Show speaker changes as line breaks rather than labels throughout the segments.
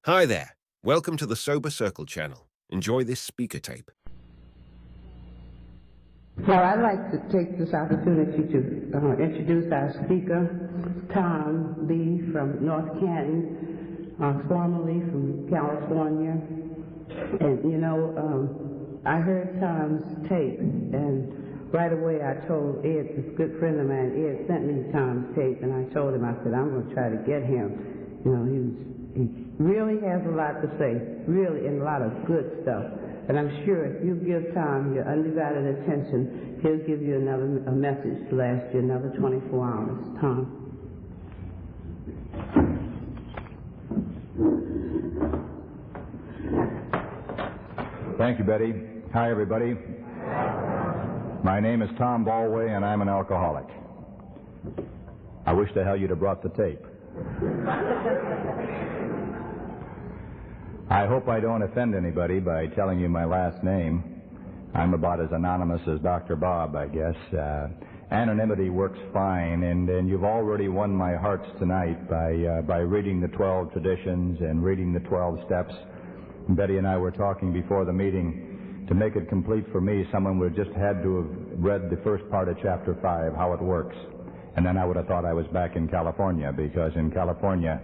Hi there. Welcome to the Sober Circle channel. Enjoy this speaker tape.
Well, I'd like to take this opportunity to introduce our speaker, Tom B. from North Canton, formerly from California. And, I heard Tom's tape, and right away I told Ed, this good friend of mine, Ed sent me Tom's tape, and I told him, I said, I'm going to try to get him. He really has a lot to say, really, and a lot of good stuff. And I'm sure if you give Tom your undivided attention, he'll give you a message to last you another 24 hours. Tom.
Thank you, Betty. Hi, everybody. My name is Tom Ballway, and I'm an alcoholic. I wish to hell you'd have brought the tape. I hope I don't offend anybody by telling you my last name. I'm about as anonymous as Dr. Bob, I guess. Anonymity works fine, and you've already won my hearts tonight by reading the 12 traditions and reading the 12 steps. Betty and I were talking before the meeting. To make it complete for me, someone would have just had to have read the first part of Chapter 5, how it works. And then I would have thought I was back in California, because in California,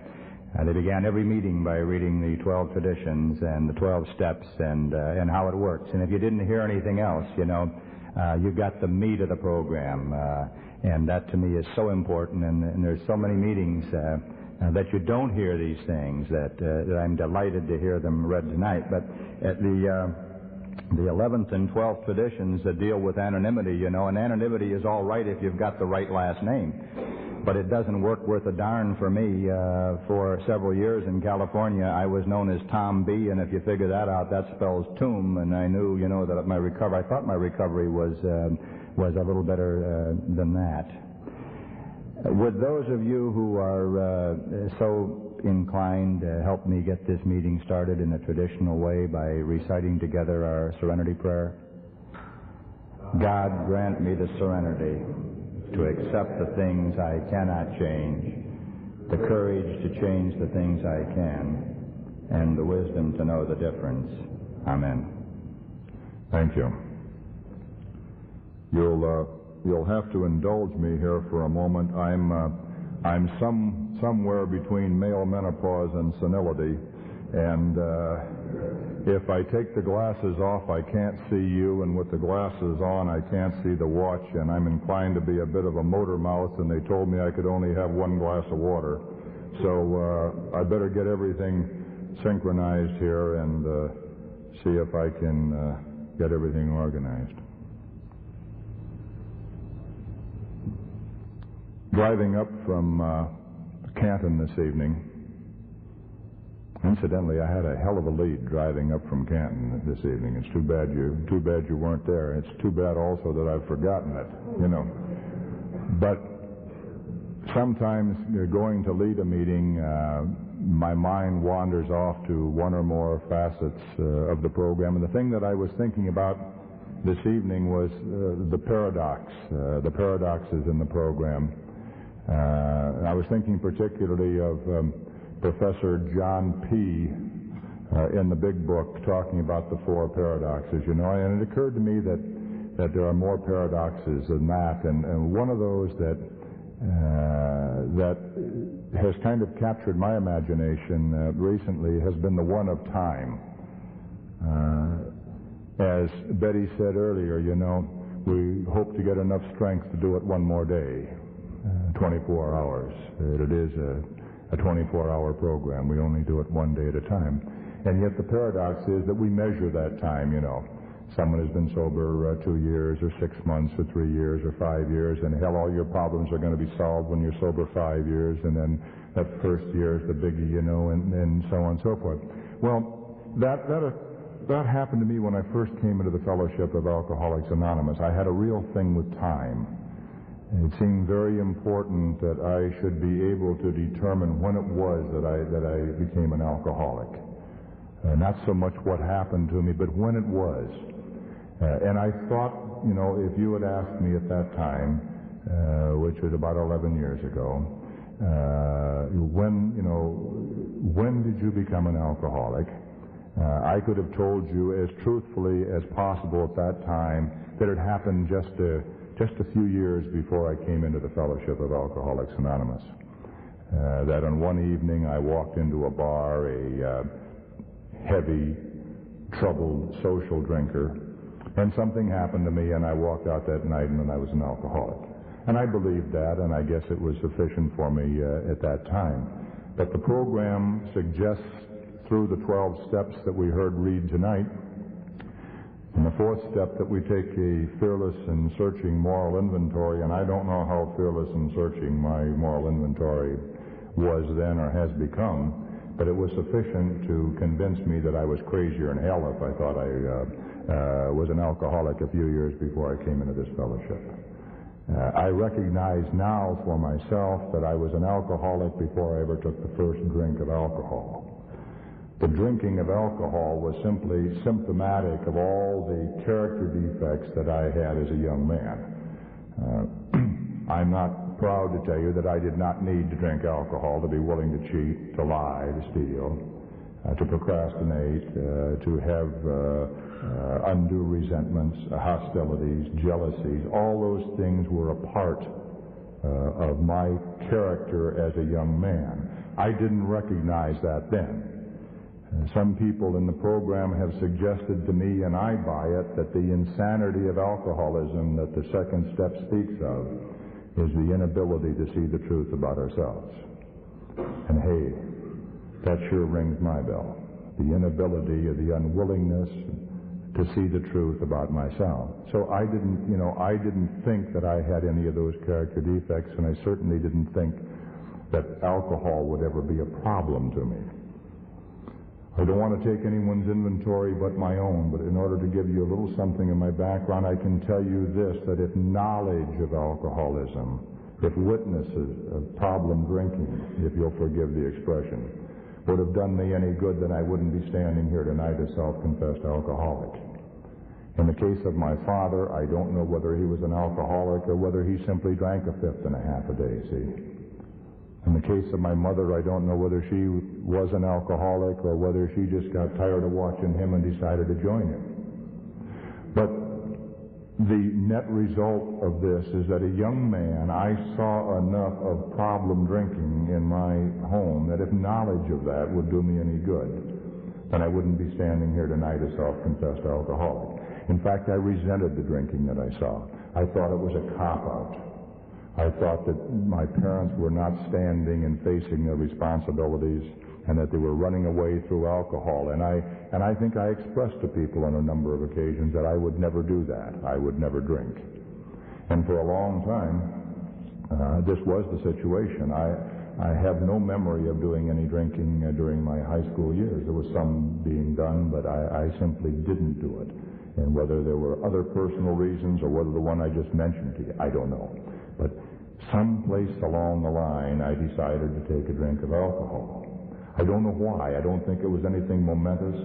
they began every meeting by reading the 12 traditions and the 12 steps and how it works. And if you didn't hear anything else, you got the meat of the program. And that to me is so important. And there's so many meetings that you don't hear these things that I'm delighted to hear them read tonight. But at the 11th and 12th traditions that deal with anonymity, and anonymity is all right if you've got the right last name. But it doesn't work worth a darn for me. For several years in California, I was known as Tom B., and if you figure that out, that spells tomb, and I knew, that I thought my recovery was a little better than that. Would those of you who are so inclined help me get this meeting started in a traditional way by reciting together our Serenity prayer? God grant me the serenity to accept the things I cannot change, the courage to change the things I can, and the wisdom to know the difference. Amen.
Thank you. You'll have to indulge me here for a moment. I'm somewhere between male menopause and senility, and if I take the glasses off, I can't see you, and with the glasses on, I can't see the watch, and I'm inclined to be a bit of a motor mouth, and they told me I could only have one glass of water. So I better get everything synchronized here and see if I can get everything organized. Driving up from Canton this evening. Incidentally, I had a hell of a lead driving up from Canton this evening. It's too bad you weren't there. It's too bad also that I've forgotten it, But sometimes going to lead a meeting, my mind wanders off to one or more facets of the program. And the thing that I was thinking about this evening was the paradoxes in the program. I was thinking particularly of Professor John P. In the big book talking about the four paradoxes, and it occurred to me that there are more paradoxes than that, and one of those that has kind of captured my imagination recently has been the one of time. As Betty said earlier, we hope to get enough strength to do it one more day. 24 hours. It is a 24-hour program. We only do it one day at a time. And yet the paradox is that we measure that time, Someone has been sober 2 years or 6 months or 3 years or 5 years, and hell, all your problems are going to be solved when you're sober 5 years, and then that first year is the biggie, and so on and so forth. Well, that happened to me when I first came into the Fellowship of Alcoholics Anonymous. I had a real thing with time. It seemed very important that I should be able to determine when it was that I became an alcoholic. Not so much what happened to me, but when it was. And I thought, if you had asked me at that time, which was about 11 years ago, when, when did you become an alcoholic? I could have told you as truthfully as possible at that time that it happened just a few years before I came into the Fellowship of Alcoholics Anonymous. That on one evening I walked into a bar, a heavy, troubled social drinker, and something happened to me, and I walked out that night and I was an alcoholic. And I believed that, and I guess it was sufficient for me at that time. But the program suggests through the 12 steps that we heard read tonight, in the fourth step that we take a fearless and searching moral inventory, and I don't know how fearless and searching my moral inventory was then or has become, but it was sufficient to convince me that I was crazier than hell if I thought I was an alcoholic a few years before I came into this fellowship. I recognize now for myself that I was an alcoholic before I ever took the first drink of alcohol. The drinking of alcohol was simply symptomatic of all the character defects that I had as a young man. I'm not proud to tell you that I did not need to drink alcohol to be willing to cheat, to lie, to steal, to procrastinate, to have undue resentments, hostilities, jealousies. All those things were a part of my character as a young man. I didn't recognize that then. Some people in the program have suggested to me, and I buy it, that the insanity of alcoholism that the second step speaks of is the inability to see the truth about ourselves. And hey, that sure rings my bell. The inability or the unwillingness to see the truth about myself. So I didn't think that I had any of those character defects, and I certainly didn't think that alcohol would ever be a problem to me. I don't want to take anyone's inventory but my own, but in order to give you a little something in my background, I can tell you this, that if knowledge of alcoholism, if witnesses of problem drinking, if you'll forgive the expression, would have done me any good, then I wouldn't be standing here tonight a self-confessed alcoholic. In the case of my father, I don't know whether he was an alcoholic or whether he simply drank a fifth and a half a day, see? In the case of my mother, I don't know whether she was an alcoholic or whether she just got tired of watching him and decided to join him. But the net result of this is that a young man, I saw enough of problem drinking in my home that if knowledge of that would do me any good, then I wouldn't be standing here tonight a self-confessed alcoholic. In fact, I resented the drinking that I saw. I thought it was a cop-out. I thought that my parents were not standing and facing their responsibilities and that they were running away through alcohol. And I think I expressed to people on a number of occasions that I would never do that. I would never drink. And for a long time, this was the situation. I have no memory of doing any drinking during my high school years. There was some being done, but I simply didn't do it. And whether there were other personal reasons or whether the one I just mentioned to you, I don't know. But someplace along the line, I decided to take a drink of alcohol. I don't know why. I don't think it was anything momentous.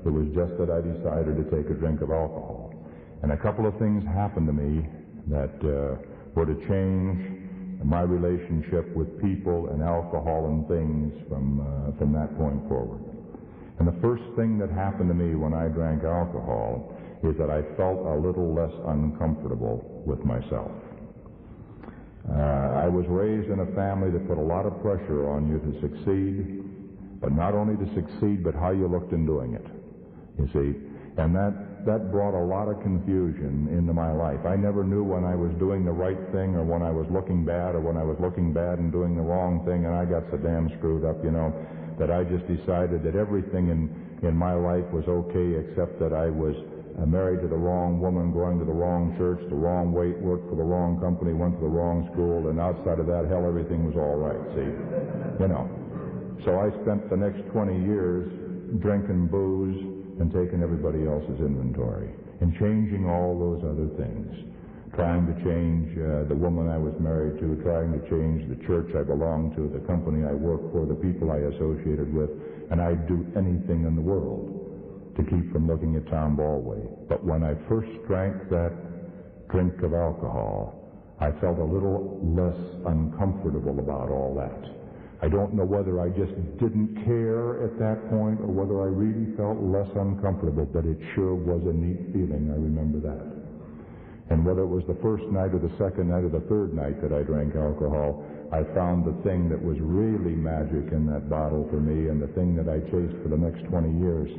It was just that I decided to take a drink of alcohol. And a couple of things happened to me that were to change my relationship with people and alcohol and things from that point forward. And the first thing that happened to me when I drank alcohol is that I felt a little less uncomfortable with myself. I was raised in a family that put a lot of pressure on you to succeed, but not only to succeed, but how you looked in doing it, you see. And that brought a lot of confusion into my life. I never knew when I was doing the right thing or when I was looking bad or when I was looking bad and doing the wrong thing, and I got so damn screwed up, that I just decided that everything in my life was okay except that I was married to the wrong woman, going to the wrong church, the wrong weight, worked for the wrong company, went to the wrong school, and outside of that, hell, everything was all right, see? So I spent the next 20 years drinking booze and taking everybody else's inventory and changing all those other things, trying to change the woman I was married to, trying to change the church I belonged to, the company I worked for, the people I associated with, and I'd do anything in the world to keep from looking at Tom Baldwin. But when I first drank that drink of alcohol, I felt a little less uncomfortable about all that. I don't know whether I just didn't care at that point or whether I really felt less uncomfortable, but it sure was a neat feeling. I remember that. And whether it was the first night or the second night or the third night that I drank alcohol, I found the thing that was really magic in that bottle for me and the thing that I chased for the next 20 years,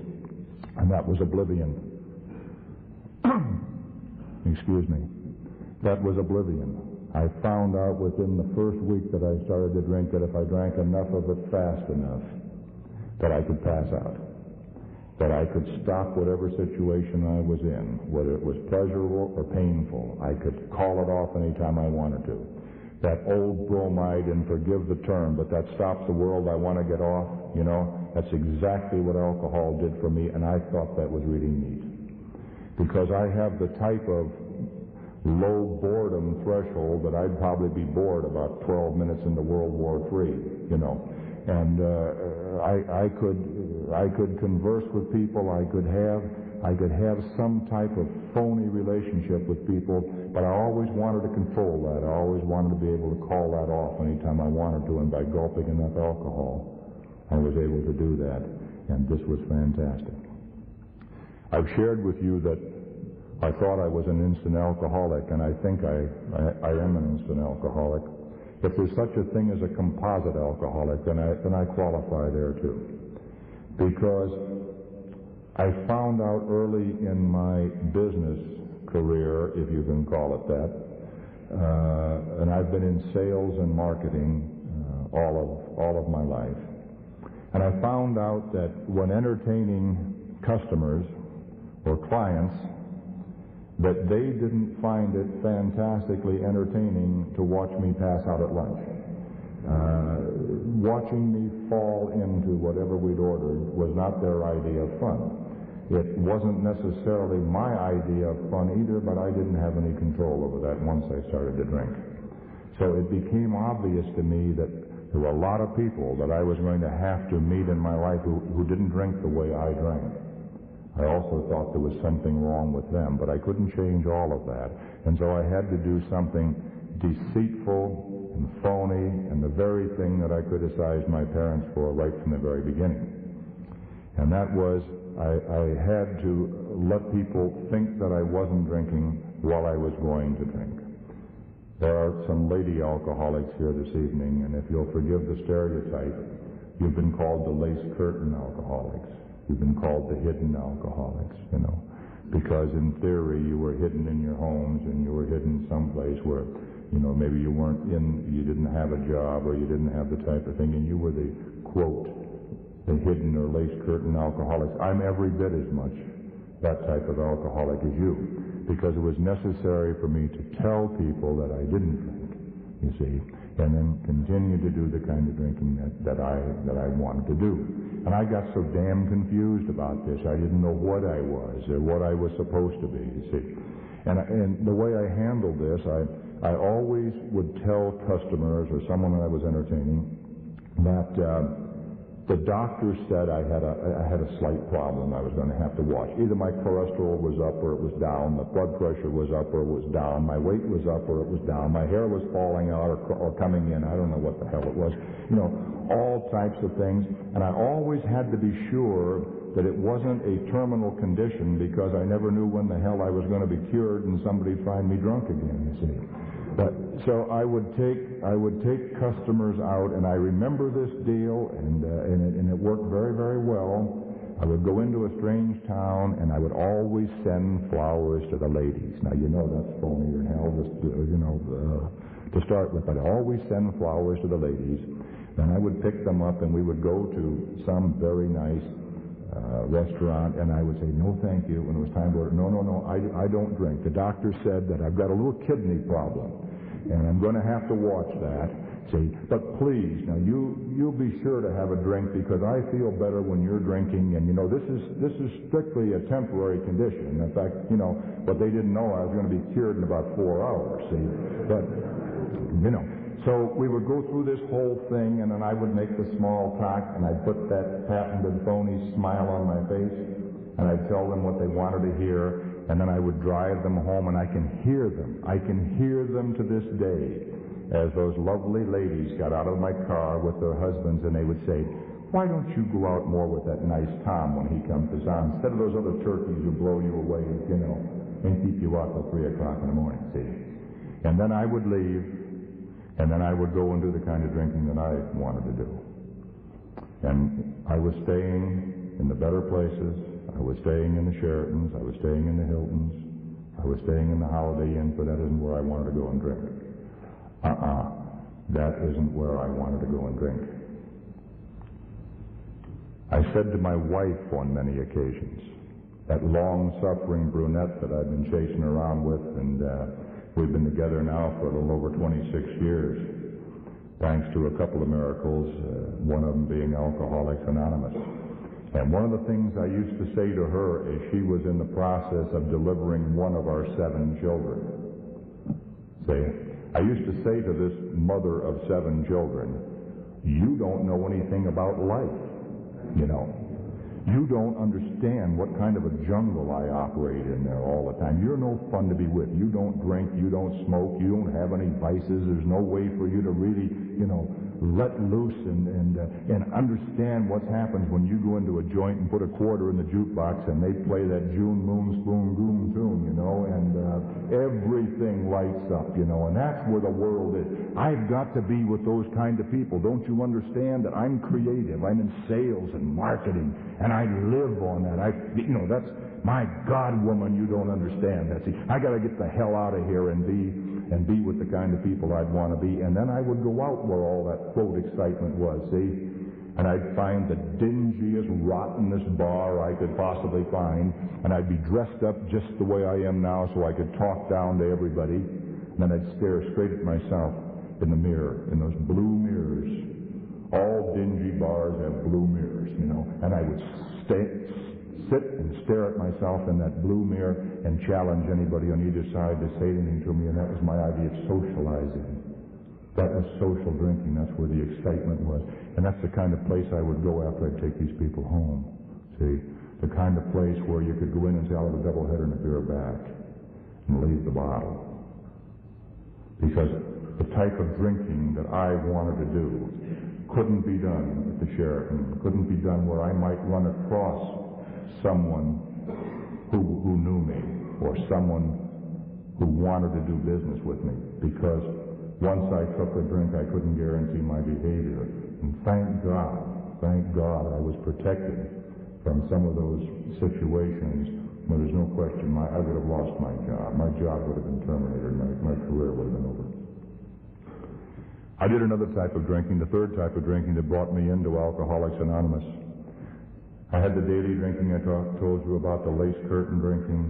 and that was oblivion. Excuse me. That was oblivion. I found out within the first week that I started to drink that if I drank enough of it fast enough, that I could pass out. That I could stop whatever situation I was in, whether it was pleasurable or painful. I could call it off anytime I wanted to. That old bromide, and forgive the term, but that stops the world I want to get off, you know, that's exactly what alcohol did for me, and I thought that was really neat. Because I have the type of low boredom threshold that I'd probably be bored about 12 minutes into World War III, you know. And I could converse with people. I could have some type of phony relationship with people, but I always wanted to control that. I always wanted to be able to call that off anytime I wanted to, and by gulping enough alcohol, I was able to do that, and this was fantastic. I've shared with you that I thought I was an instant alcoholic, and I think I am an instant alcoholic. If there's such a thing as a composite alcoholic, then I qualify there too. Because I found out early in my business career, if you can call it that, and I've been in sales and marketing all of my life, and I found out that when entertaining customers or clients, that they didn't find it fantastically entertaining to watch me pass out at lunch. Watching me fall into whatever we'd ordered was not their idea of fun. It wasn't necessarily my idea of fun either, but I didn't have any control over that once I started to drink. So it became obvious to me that there were a lot of people that I was going to have to meet in my life who didn't drink the way I drank. I also thought there was something wrong with them, but I couldn't change all of that. And so I had to do something deceitful and phony and the very thing that I criticized my parents for right from the very beginning. And that was I had to let people think that I wasn't drinking while I was going to drink. There are some lady alcoholics here this evening, and if you'll forgive the stereotype, you've been called the lace curtain alcoholics. You've been called the hidden alcoholics, you know, because in theory you were hidden in your homes and you were hidden someplace where, you know, maybe you didn't have a job or you didn't have the type of thing, and you were the, quote, the hidden or lace curtain alcoholics. I'm every bit as much that type of alcoholic as you, because it was necessary for me to tell people that I didn't drink, you see, and then continue to do the kind of drinking that I wanted to do. And I got so damn confused about this. I didn't know what I was or what I was supposed to be, you see. And the way I handled this, I always would tell customers or someone that I was entertaining that the doctor said I had a slight problem I was going to have to watch. Either my cholesterol was up or it was down, the blood pressure was up or it was down, my weight was up or it was down, my hair was falling out or coming in, I don't know what the hell it was, you know, all types of things. And I always had to be sure that it wasn't a terminal condition, because I never knew when the hell I was going to be cured and somebody'd find me drunk again, you see. But so I would take customers out, and I remember this deal, and it worked very, very well. I would go into a strange town, and I would always send flowers to the ladies. Now, you know that's phony or hell, just, to start with, but I always send flowers to the ladies. Then I would pick them up, and we would go to some very nice restaurant, and I would say, no, thank you. When it was time to order, no, I don't drink. The doctor said that I've got a little kidney problem, and I'm going to have to watch that. See, but please, now you'll be sure to have a drink, because I feel better when you're drinking, and you know this is strictly a temporary condition. In fact, you know, but they didn't know I was going to be cured in about 4 hours. See, but you know. So we would go through this whole thing, and then I would make the small talk, and I'd put that patented phony smile on my face, and I'd tell them what they wanted to hear, and then I would drive them home, and I can hear them. I can hear them to this day. as those lovely ladies got out of my car with their husbands, and they would say, "Why don't you go out more with that nice Tom when he comes to town, instead of those other turkeys who blow you away, and keep you out till 3 o'clock in the morning," see? And then I would leave, and then I would go and do the kind of drinking that I wanted to do. And I was staying in the better places. I was staying in the Sheratons. I was staying in the Hiltons. I was staying in the Holiday Inn, but that isn't where I wanted to go and drink. That isn't where I wanted to go and drink. I said to my wife on many occasions, that long-suffering brunette that I've been chasing around with, and we've been together now for a little over 26 years, thanks to a couple of miracles, one of them being Alcoholics Anonymous. And one of the things I used to say to her is she was in the process of delivering one of our 7 children. See, I used to say to this mother of 7 children, "You don't know anything about life. You don't understand what kind of a jungle I operate in there all the time. You're no fun to be with. You don't drink, you don't smoke, you don't have any vices. There's no way for you to really, let loose and understand what happens when you go into a joint and put a quarter in the jukebox and they play that June Moon Spoon Goon tune, and everything lights up, and that's where the world is. I've got to be with those kind of people. Don't you understand that I'm creative? I'm in sales and marketing, and I live on that. That's my God, woman. You don't understand that. See, I got to get the hell out of here and be with the kind of people I'd want to be. And then I would go out where all that quote excitement was. See, and I'd find the dingiest, rottenest bar I could possibly find, and I'd be dressed up just the way I am now, so I could talk down to everybody. And then I'd stare straight at myself in the mirror, in those blue mirrors. All dingy bars have blue mirrors, and I would sit and stare at myself in that blue mirror and challenge anybody on either side to say anything to me, and that was my idea of socializing. That was social drinking. That's where the excitement was. And that's the kind of place I would go after I'd take these people home. See, the kind of place where you could go in and say, "I'll have a doubleheader and a beer back," and leave the bottle. Because the type of drinking that I wanted to do couldn't be done at the Sheraton, couldn't be done where I might run across someone who knew me, or someone who wanted to do business with me, because once I took a drink, I couldn't guarantee my behavior. And thank God I was protected from some of those situations where there's no question I would have lost my job. My job would have been terminated. My career would have been over. I did another type of drinking, the third type of drinking that brought me into Alcoholics Anonymous. I had the daily drinking I told you about, the lace curtain drinking.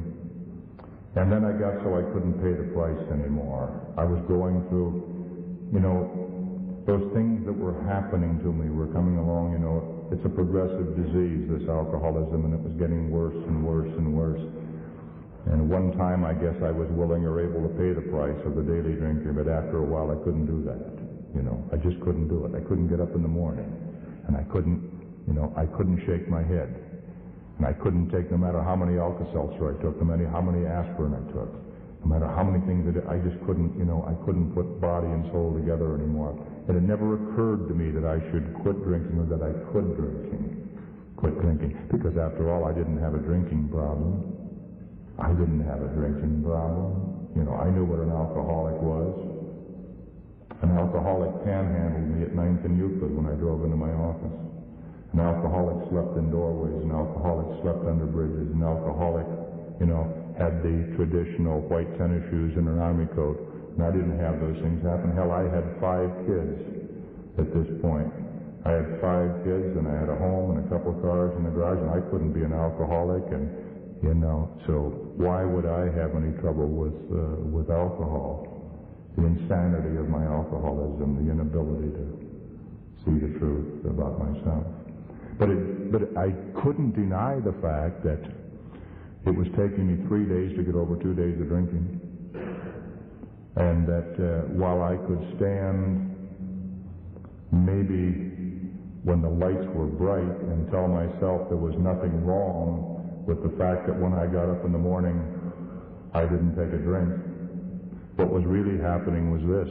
And then I got so I couldn't pay the price anymore. I was going through, those things that were happening to me were coming along, it's a progressive disease, this alcoholism, and it was getting worse and worse and worse. And one time I guess I was willing or able to pay the price of the daily drinking, but after a while I couldn't do that. I just couldn't do it. I couldn't get up in the morning, and I couldn't shake my head. And I couldn't take, no matter how many Alka-Seltzer I took, no matter how many aspirin I took, no matter how many things I just couldn't, I couldn't put body and soul together anymore. It had never occurred to me that I should quit drinking or that I could quit drinking. Because after all, I didn't have a drinking problem. I didn't have a drinking problem. I knew what an alcoholic was. An alcoholic panhandled me at 9th and Euclid when I drove into my office. An alcoholic slept in doorways. An alcoholic slept under bridges. An alcoholic, had the traditional white tennis shoes and an army coat. And I didn't have those things happen. Hell, I had 5 kids at this point. I had 5 kids, and I had a home and a couple of cars in the garage, and I couldn't be an alcoholic. And so why would I have any trouble with alcohol? The insanity of my alcoholism, the inability to see the truth about myself. But I couldn't deny the fact that it was taking me 3 days to get over 2 days of drinking. And that while I could stand maybe when the lights were bright and tell myself there was nothing wrong with the fact that when I got up in the morning I didn't take a drink, what was really happening was this.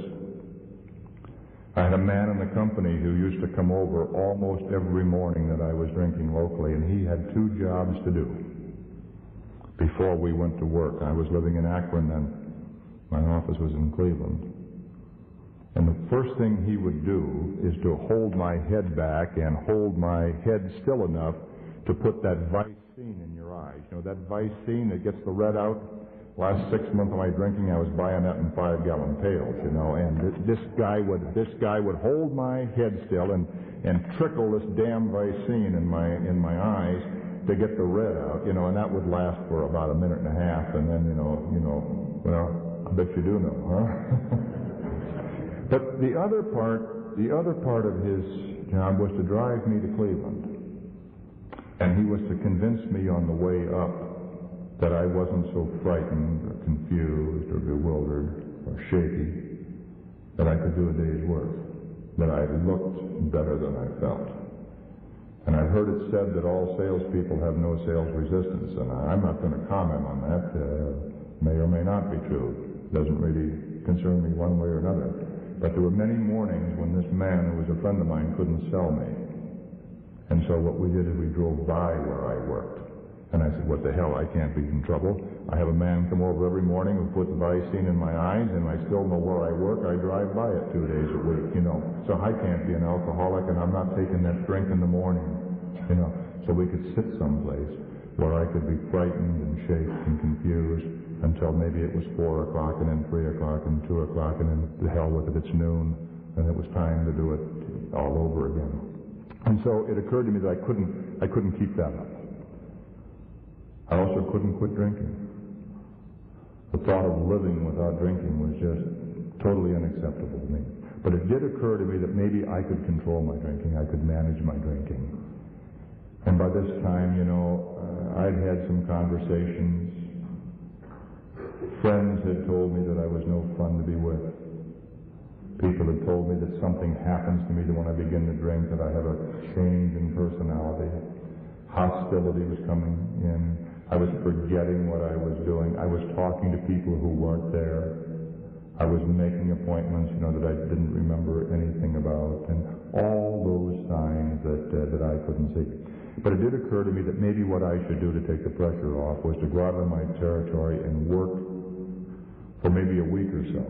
I had a man in the company who used to come over almost every morning that I was drinking locally, and he had 2 jobs to do before we went to work. I was living in Akron then. My office was in Cleveland. And the first thing he would do is to hold my head back and hold my head still enough to put that Vicene in your eyes. You know, that Vicene that gets the red out? Last 6 months of my drinking, I was buying that in 5-gallon pails, you know, and this guy would hold my head still and trickle this damn Vicene in my eyes to get the red out, you know, and that would last for about a minute and a half, and then, well, I bet you do know, huh? But the other part of his job was to drive me to Cleveland. And he was to convince me on the way up that I wasn't so frightened or confused or bewildered or shaky, that I could do a day's work, that I looked better than I felt. And I've heard it said that all salespeople have no sales resistance, and I'm not going to comment on that. May or may not be true. Doesn't really concern me one way or another. But there were many mornings when this man, who was a friend of mine, couldn't sell me. And so what we did is we drove by where I worked. And I said, what the hell, I can't be in trouble. I have a man come over every morning who puts Vicene in my eyes, and I still know where I work. I drive by it 2 days a week, you know. So I can't be an alcoholic, and I'm not taking that drink in the morning, you know. So we could sit someplace where I could be frightened and shaken and confused until maybe it was 4 o'clock, and then 3 o'clock, and 2 o'clock, and then the hell with it, it's noon, and it was time to do it all over again. And so it occurred to me that I couldn't keep that up. I also couldn't quit drinking. The thought of living without drinking was just totally unacceptable to me. But it did occur to me that maybe I could control my drinking, I could manage my drinking. And by this time, I'd had some conversations. Friends had told me that I was no fun to be with. People had told me that something happens to me that when I begin to drink, that I have a change in personality. Hostility was coming in. I was forgetting what I was doing. I was talking to people who weren't there. I was making appointments, that I didn't remember anything about, and all those signs that I couldn't see. But it did occur to me that maybe what I should do to take the pressure off was to go out on my territory and work for maybe a week or so,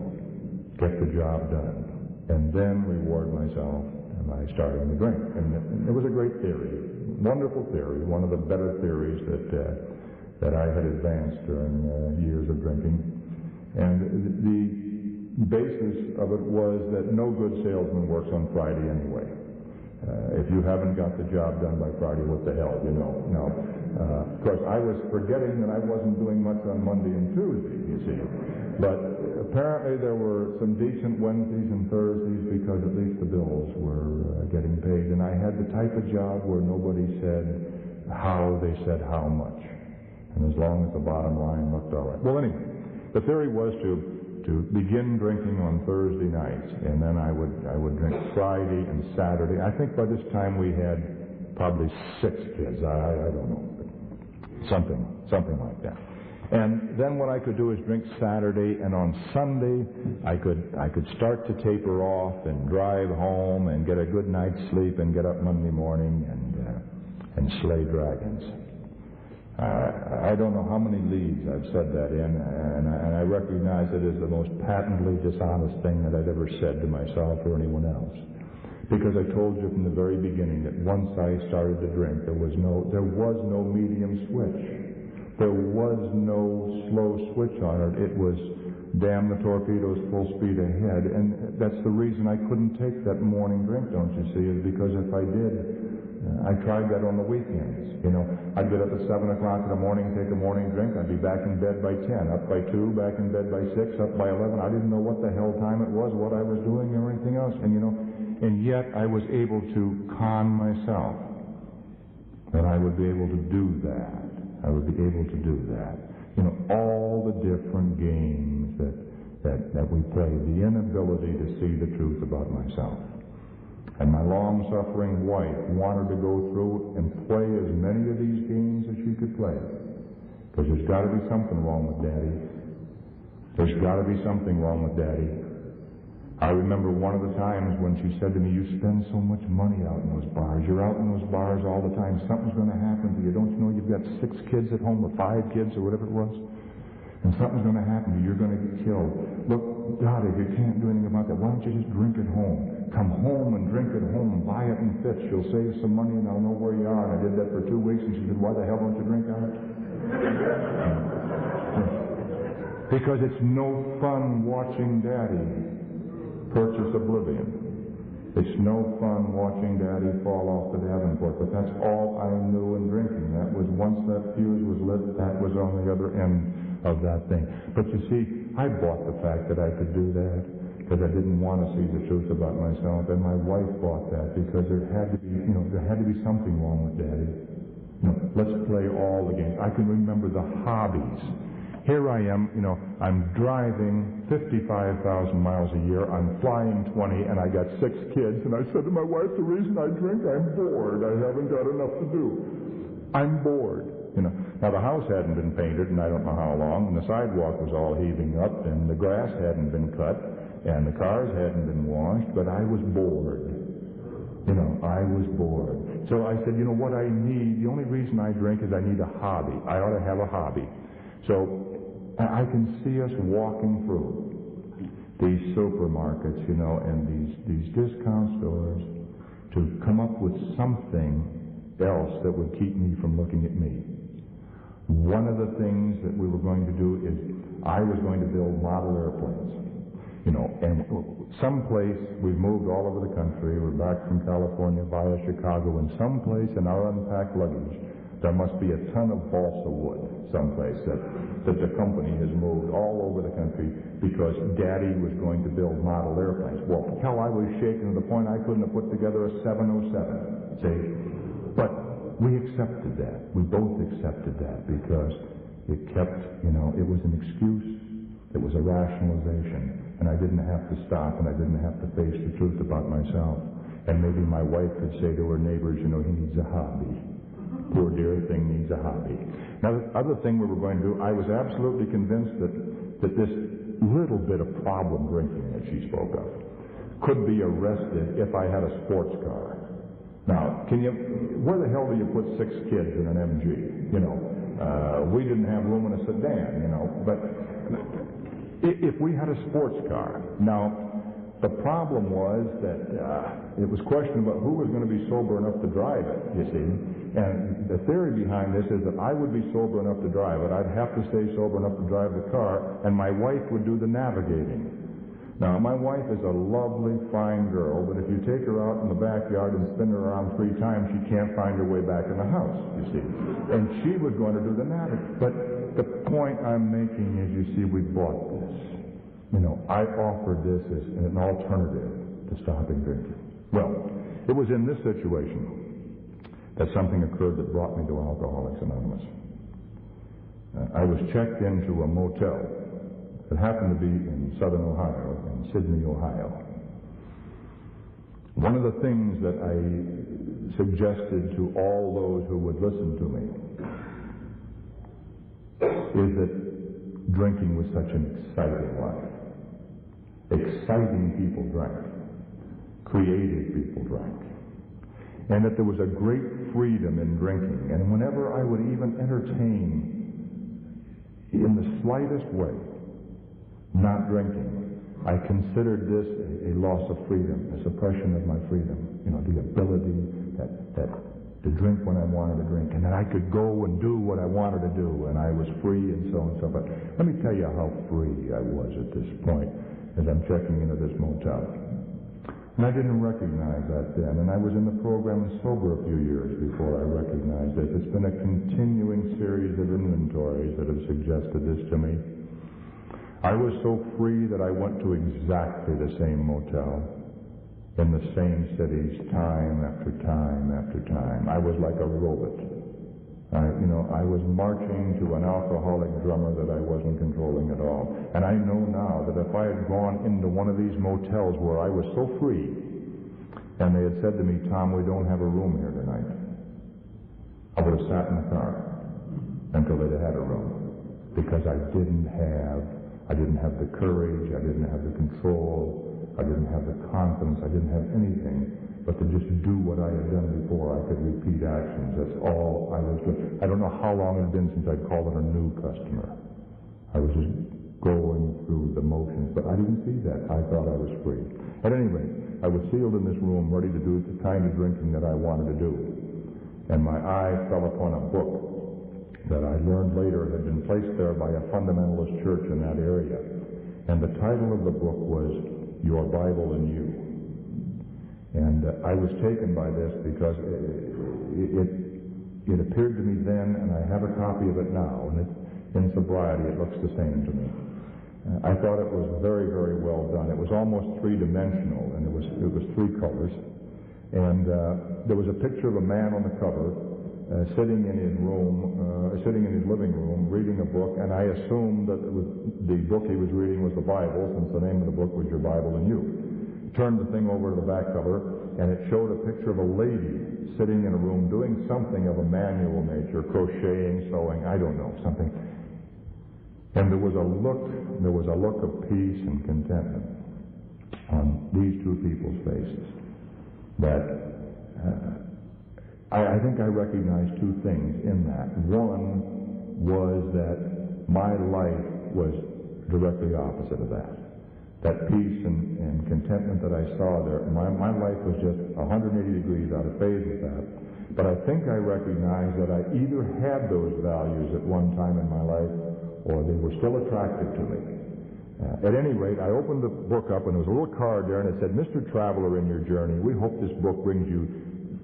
get the job done, and then reward myself by starting to drink. And it was a great theory, wonderful theory, one of the better theories that I had advanced during years of drinking. And the basis of it was that no good salesman works on Friday anyway. If you haven't got the job done by Friday, what the hell, Now, of course, I was forgetting that I wasn't doing much on Monday and Tuesday, you see. But apparently there were some decent Wednesdays and Thursdays because at least the bills were getting paid. And I had the type of job where nobody said how, they said how much. And as long as the bottom line looked all right. Well, anyway, the theory was to begin drinking on Thursday nights, and then I would drink Friday and Saturday. I think by this time we had probably 6 kids. I don't know, something like that. And then what I could do is drink Saturday, and on Sunday I could start to taper off and drive home and get a good night's sleep and get up Monday morning and slay dragons. I don't know how many leagues I've said that in, and I recognize it as the most patently dishonest thing that I'd ever said to myself or anyone else. Because I told you from the very beginning that once I started to drink, there was no medium switch. There was no slow switch on it. It was damn the torpedoes, full speed ahead. And that's the reason I couldn't take that morning drink, don't you see, is because if I did, I tried that on the weekends. I'd get up at 7 o'clock in the morning, take a morning drink. I'd be back in bed by 10, up by 2, back in bed by 6, up by 11. I didn't know what the hell time it was, what I was doing, or anything else. And yet I was able to con myself that I would be able to do that. I would be able to do that. All the different games that we play, the inability to see the truth about myself. And my long-suffering wife wanted to go through and play as many of these games as she could play. Because there's got to be something wrong with Daddy. There's got to be something wrong with Daddy. I remember one of the times when she said to me, you spend so much money out in those bars. You're out in those bars all the time. Something's going to happen to you. Don't you know you've got 6 kids at home or 5 kids or whatever it was? And something's going to happen to you. You're going to get killed. Look, Dottie, you can't do anything about that. Why don't you just drink at home? Come home and drink at home. Buy it in fits. You'll save some money and I'll know where you are. And I did that for 2 weeks and she said, why the hell don't you drink on it? Because it's no fun watching Daddy purchase oblivion. It's no fun watching Daddy fall off the Davenport, but that's all I knew in drinking. That was, once that fuse was lit, that was on the other end of that thing. But you see, I bought the fact that I could do that because I didn't want to see the truth about myself, and my wife bought that because there had to be, there had to be something wrong with Daddy. Let's play all the games. I can remember the hobbies. Here I am, I'm driving 55,000 miles a year, I'm flying 20, and I got 6 kids, and I said to my wife, the reason I drink, I'm bored. I haven't got enough to do. I'm bored. Now the house hadn't been painted in I don't know how long, and the sidewalk was all heaving up, and the grass hadn't been cut, and the cars hadn't been washed, but I was bored. I was bored. So I said, what I need, the only reason I drink is I need a hobby. I ought to have a hobby. So I can see us walking through these supermarkets, and these discount stores to come up with something else that would keep me from looking at me. One of the things that we were going to do is I was going to build model airplanes. And someplace, we've moved all over the country, we're back from California via Chicago, and someplace in our unpacked luggage, there must be a ton of balsa wood someplace that the company has moved all over the country because Daddy was going to build model airplanes. Well, hell, I was shaken to the point I couldn't have put together a 707, see? But we accepted that. We both accepted that because it kept, it was an excuse. It was a rationalization. And I didn't have to stop and I didn't have to face the truth about myself. And maybe my wife could say to her neighbors, he needs a hobby. Poor dear thing needs a hobby. Now, the other thing we were going to do, I was absolutely convinced that this little bit of problem drinking that she spoke of could be arrested if I had a sports car. Now, where the hell do you put 6 kids in an MG? We didn't have room in a sedan, but if we had a sports car. Now, the problem was that it was question about who was going to be sober enough to drive it, you see. And the theory behind this is that I would be sober enough to drive it. I'd have to stay sober enough to drive the car, and my wife would do the navigating. Now, my wife is a lovely, fine girl, but if you take her out in the backyard and spin her around 3 times, she can't find her way back in the house, you see. And she was going to do the navigating. But the point I'm making is, you see, we bought this. I offered this as an alternative to stopping drinking. Well, it was in this situation that something occurred that brought me to Alcoholics Anonymous. I was checked into a motel that happened to be in southern Ohio, in Sydney, Ohio. One of the things that I suggested to all those who would listen to me is that drinking was such an exciting life. Exciting people drank. Creative people drank. And that there was a great freedom in drinking. And whenever I would even entertain, in the slightest way, not drinking, I considered this a loss of freedom, a suppression of my freedom. The ability to drink when I wanted to drink, and that I could go and do what I wanted to do, and I was free and so and so. But let me tell you how free I was at this point as I'm checking into this motel. And I didn't recognize that then, and I was in the program sober a few years before I recognized it. It's been a continuing series of inventories that have suggested this to me. I was so free that I went to exactly the same motel in the same cities time after time after time. I was like a robot. I was marching to an alcoholic drummer that I wasn't controlling at all. And I know now that if I had gone into one of these motels where I was so free, and they had said to me, Tom, we don't have a room here tonight, I would have sat in the car until they'd had a room. Because I didn't have the courage, I didn't have the control, I didn't have the confidence. I didn't have anything but to just do what I had done before. I could repeat actions. That's all I was doing. I don't know how long it had been since I'd called it a new customer. I was just going through the motions, but I didn't see that. I thought I was free. At any rate, I was sealed in this room, ready to do the kind of drinking that I wanted to do. And my eye fell upon a book that I learned later had been placed there by a fundamentalist church in that area. And the title of the book was Your Bible and You. And I was taken by this because it appeared to me then, and I have a copy of it now, and in Sobriety it looks the same to me. I thought it was very, very well done. It was almost three-dimensional, and it was three colors. And there was a picture of a man on the cover sitting in his living room, reading a book, and I assumed that the book he was reading was the Bible, since the name of the book was Your Bible and You. Turned the thing over to the back cover, and it showed a picture of a lady sitting in a room doing something of a manual nature, crocheting, sewing, I don't know, something. And there was a look of peace and contentment on these two people's faces that I think I recognized two things in that. One was that my life was directly opposite of that. That peace and contentment that I saw there, my life was just 180 degrees out of phase with that. But I think I recognized that I either had those values at one time in my life, or they were still attractive to me. At any rate, I opened the book up, and there was a little card there, and it said, Mr. Traveler, in your journey, we hope this book brings you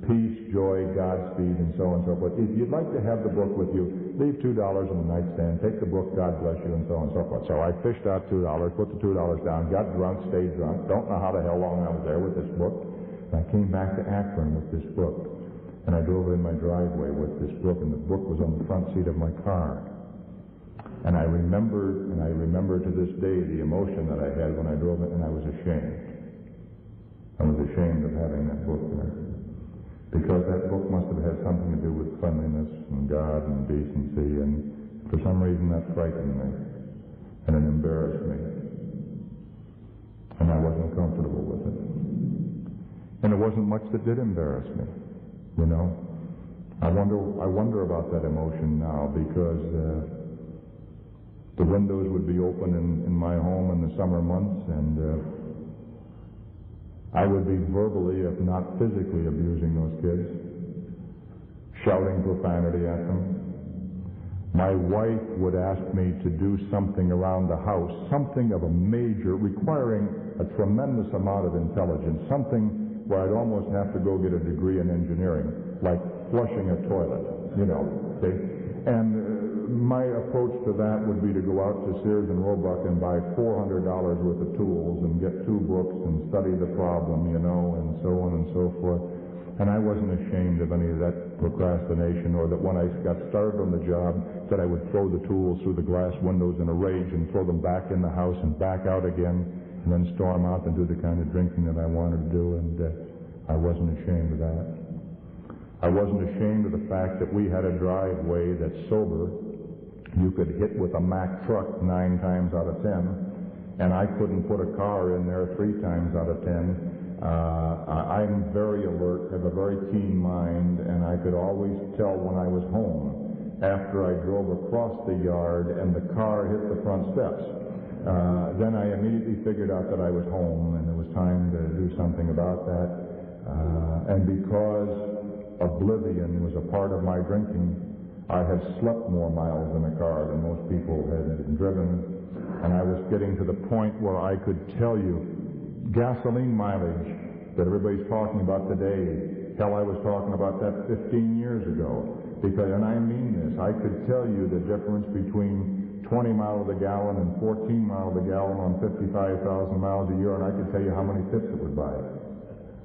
peace, joy, Godspeed, and so on and so forth. If you'd like to have the book with you, leave $2 on the nightstand, take the book, God bless you, and so on and so forth. So I fished out $2, put the $2 down, got drunk, stayed drunk, don't know how the hell long I was there with this book. And I came back to Akron with this book, and I drove in my driveway with this book, and the book was on the front seat of my car. And I remember to this day the emotion that I had when I drove it, and I was ashamed. I was ashamed of having that book there. Because that book must have had something to do with cleanliness and God and decency, and for some reason that frightened me, and it embarrassed me. And I wasn't comfortable with it. And it wasn't much that did embarrass me, you know. I wonder about that emotion now, because the windows would be open in my home in the summer months, and I would be verbally, if not physically, abusing those kids, shouting profanity at them. My wife would ask me to do something around the house, something of a major, requiring a tremendous amount of intelligence, something where I'd almost have to go get a degree in engineering, like flushing a toilet, you know. Okay? And my approach to that would be to go out to Sears and Roebuck and buy $400 worth of tools and get 2 books and study the problem, you know, and so on and so forth. And I wasn't ashamed of any of that procrastination, or that when I got started on the job, that I would throw the tools through the glass windows in a rage and throw them back in the house and back out again, and then storm out and do the kind of drinking that I wanted to do, and I wasn't ashamed of that. I wasn't ashamed of the fact that we had a driveway that's sober. You could hit with a Mack truck 9 times out of 10, and I couldn't put a car in there 3 times out of 10. I'm very alert, have a very keen mind, and I could always tell when I was home after I drove across the yard and the car hit the front steps. Then I immediately figured out that I was home and it was time to do something about that. And because oblivion was a part of my drinking, I had slept more miles in a car than most people had driven, and I was getting to the point where I could tell you gasoline mileage that everybody's talking about today. Hell, I was talking about that 15 years ago. Because, and I mean this, I could tell you the difference between 20 miles a gallon and 14 miles a gallon on 55,000 miles a year, and I could tell you how many tips it would buy.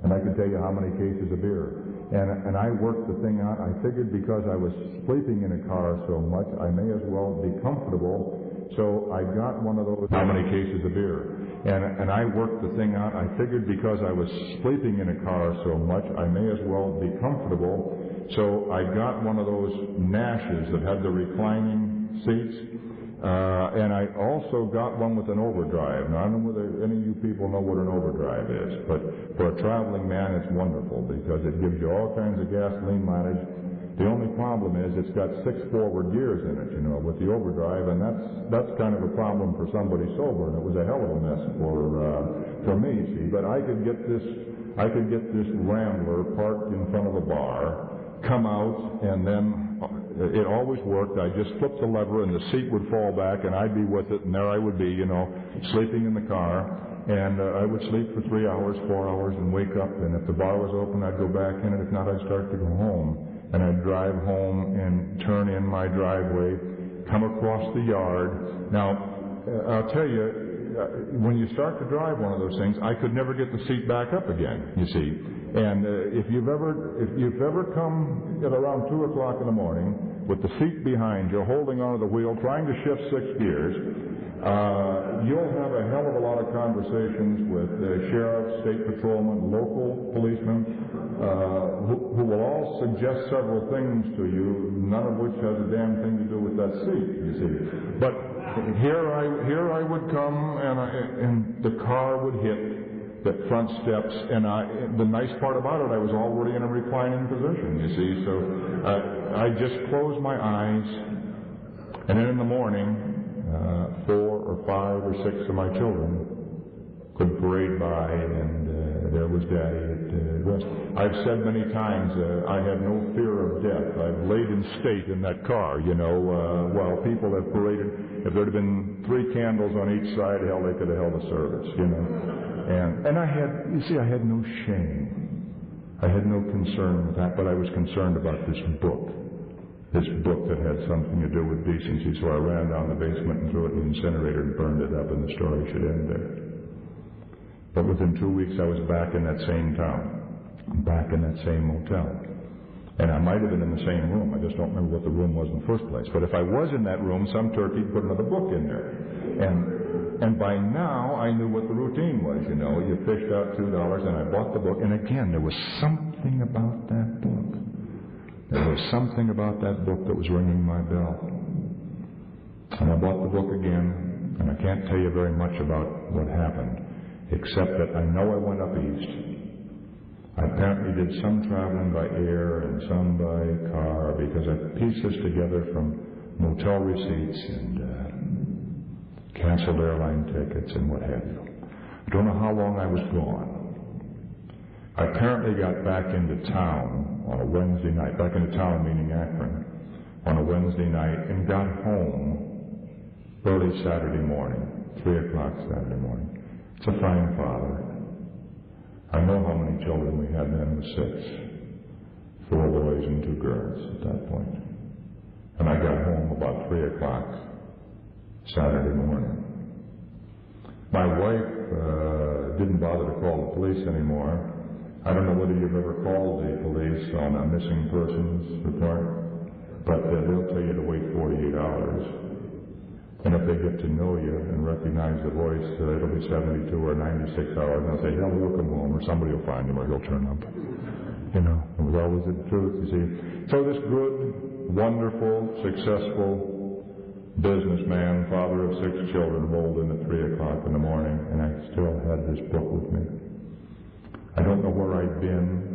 And I could tell you how many cases of beer. And I worked the thing out. I figured because I was sleeping in a car so much, I may as well be comfortable. So I got one of those, how many cases of beer. And I worked the thing out. I figured because I was sleeping in a car so much, I may as well be comfortable. So I got one of those Nashes that had the reclining seats. And I also got one with an overdrive. Now, I don't know whether any of you people know what an overdrive is, but for a traveling man, it's wonderful because it gives you all kinds of gasoline mileage. The only problem is it's got 6 forward gears in it, you know, with the overdrive, and that's kind of a problem for somebody sober, and it was a hell of a mess for me, see. But I could get this Rambler parked in front of a bar, come out, and then it always worked. I just flipped the lever and the seat would fall back and I'd be with it, and there I would be, you know, sleeping in the car. And I would sleep for 3 hours, 4 hours, and wake up, and if the bar was open, I'd go back in, and if not, I'd start to go home. And I'd drive home and turn in my driveway, come across the yard. Now, I'll tell you, when you start to drive one of those things, I could never get the seat back up again, you see. And if you've ever come at around 2 o'clock in the morning with the seat behind you, holding onto the wheel, trying to shift 6 gears, you'll have a hell of a lot of conversations with sheriffs, state patrolmen, local policemen, who will all suggest several things to you, none of which has a damn thing to do with that seat, you see. But here I would come, and the car would hit the front steps, and the nice part about it, I was already in a reclining position, you see. So I just closed my eyes, and then in the morning, 4 or 5 or 6 of my children could parade by, and there was Daddy at rest. I've said many times, I had no fear of death. I've laid in state in that car, you know, while people have paraded. If there'd have been 3 candles on each side, hell, they could have held a service, you know. And I had no shame. I had no concern with that, but I was concerned about this book that had something to do with decency. So I ran down the basement and threw it in the incinerator and burned it up, and the story should end there. But within 2 weeks, I was back in that same town, back in that same motel. And I might have been in the same room. I just don't remember what the room was in the first place. But if I was in that room, some turkey put another book in there. And by now, I knew what the routine was, you know. You fished out $2, and I bought the book. And again, there was something about that book. There was something about that book that was ringing my bell. And I bought the book again, and I can't tell you very much about what happened, except that I know I went up east. I apparently did some traveling by air and some by car, because I pieced this together from motel receipts and canceled airline tickets and what have you. I don't know how long I was gone. I apparently got back into town on a Wednesday night, back into town meaning Akron, on a Wednesday night, and got home early Saturday morning, 3 o'clock Saturday morning. It's a fine father. I know how many children we had then. It was 6. 4 boys and 2 girls at that point. And I got home about 3 o'clock Saturday morning. My wife didn't bother to call the police anymore. I don't know whether you've ever called the police on a missing persons report, but they'll tell you to wait 48 hours. And if they get to know you and recognize the voice, it'll be 72 or 96 hours, and they'll say, hell, he'll come home, or somebody will find him, or he'll turn up. You know, it was always the truth, you see. So this good, wonderful, successful businessman, father of 6 children, rolled in at 3 o'clock in the morning, and I still had this book with me. I don't know where I'd been.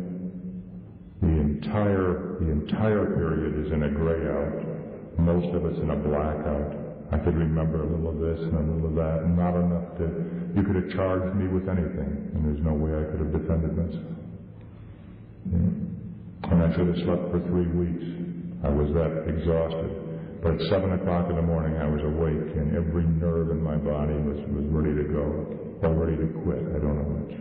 The entire period is in a gray out. Most of it's in a blackout. I could remember a little of this and a little of that, and not enough to... You could have charged me with anything, and there's no way I could have defended myself. Yeah. And I should have slept for 3 weeks. I was that exhausted. But at 7 o'clock in the morning, I was awake, and every nerve in my body was ready to go, or ready to quit. I don't know which.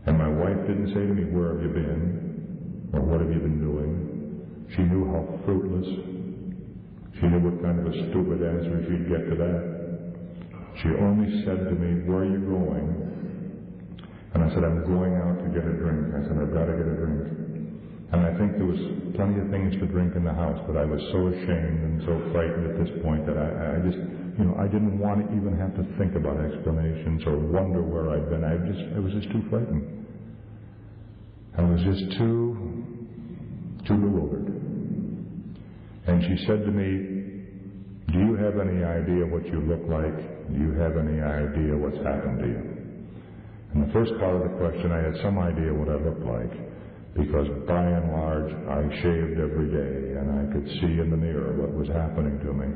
And my wife didn't say to me, where have you been? Or what have you been doing? She knew how fruitless. She knew what kind of a stupid answer she'd get to that. She only said to me, where are you going? And I said, I'm going out to get a drink. I said, I've got to get a drink. And I think there was plenty of things to drink in the house, but I was so ashamed and so frightened at this point that I just, you know, I didn't want to even have to think about explanations or wonder where I'd been. I was just too frightened. I was just too bewildered. And she said to me, do you have any idea what you look like? Do you have any idea what's happened to you? And the first part of the question, I had some idea what I looked like, because by and large, I shaved every day, and I could see in the mirror what was happening to me.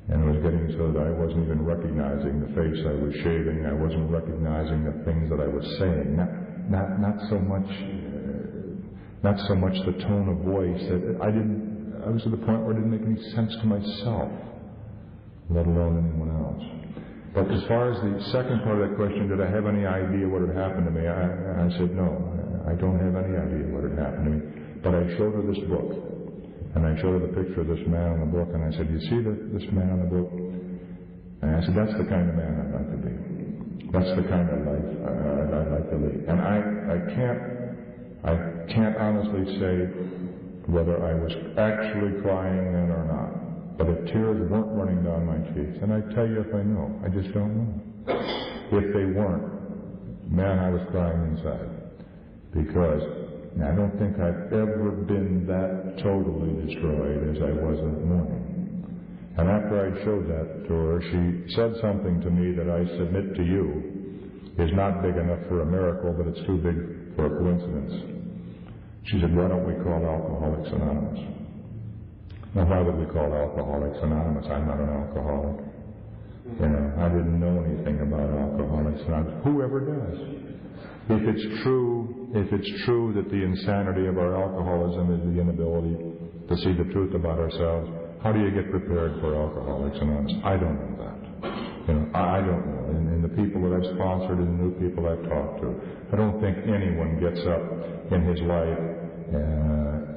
And it was getting so that I wasn't even recognizing the face I was shaving. I wasn't recognizing the things that I was saying. Not so much the tone of voice. I was to the point where it didn't make any sense to myself, let alone anyone else. But as far as the second part of that question, did I have any idea what had happened to me? I said, no, I don't have any idea what had happened to me. But I showed her this book, and I showed her the picture of this man in the book, and I said, you see this man in the book? And I said, that's the kind of man I'd like to be. That's the kind of life I'd like to lead. And I can't honestly say whether I was actually crying then or not. But the tears weren't running down my cheeks. And I tell you if I know. I just don't know. If they weren't, man, I was crying inside. Because I don't think I've ever been that totally destroyed as I was that morning. And after I showed that to her, she said something to me that I submit to you is not big enough for a miracle, but it's too big for a coincidence. She said, why don't we call Alcoholics Anonymous? Now, why would we call Alcoholics Anonymous? I'm not an alcoholic. You know, I didn't know anything about Alcoholics Anonymous. Whoever does. If it's true that the insanity of our alcoholism is the inability to see the truth about ourselves, how do you get prepared for Alcoholics Anonymous? I don't know that. You know, I don't know. And the people that I've sponsored and the new people I've talked to, I don't think anyone gets up in his life,